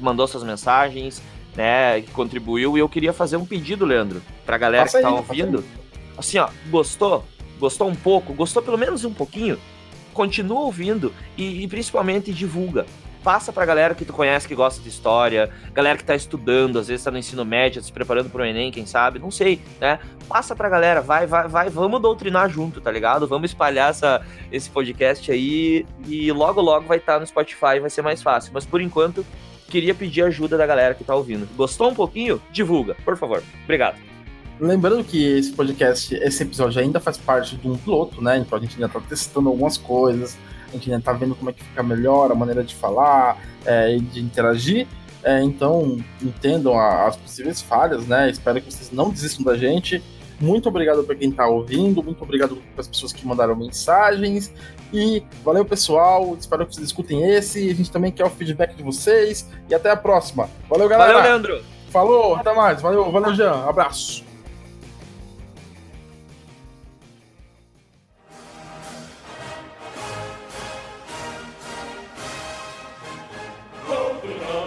mandou suas mensagens, né? Que contribuiu. E eu queria fazer um pedido, Leandro, pra galera que tá ouvindo. Assim, ó, gostou? Gostou um pouco? Gostou pelo menos um pouquinho? Continua ouvindo e principalmente divulga. Passa pra galera que tu conhece, que gosta de história, galera que tá estudando, às vezes tá no ensino médio, se preparando pro Enem, quem sabe, não sei, né? Passa pra galera, vai, vamos doutrinar junto, tá ligado? Vamos espalhar esse podcast aí e logo vai estar no Spotify, vai ser mais fácil. Mas por enquanto, queria pedir ajuda da galera que tá ouvindo. Gostou um pouquinho? Divulga, por favor. Obrigado. Lembrando que esse episódio ainda faz parte de um piloto, né? Então a gente ainda tá testando algumas coisas, a gente ainda tá vendo como é que fica melhor a maneira de falar e de interagir. Então, entendam as possíveis falhas, né? Espero que vocês não desistam da gente. Muito obrigado para quem tá ouvindo, muito obrigado para as pessoas que mandaram mensagens. E valeu, pessoal. Espero que vocês escutem esse. A gente também quer o feedback de vocês. E até a próxima. Valeu, galera. Valeu, Leandro. Falou, até mais. Valeu, Jean. Abraço. Open up.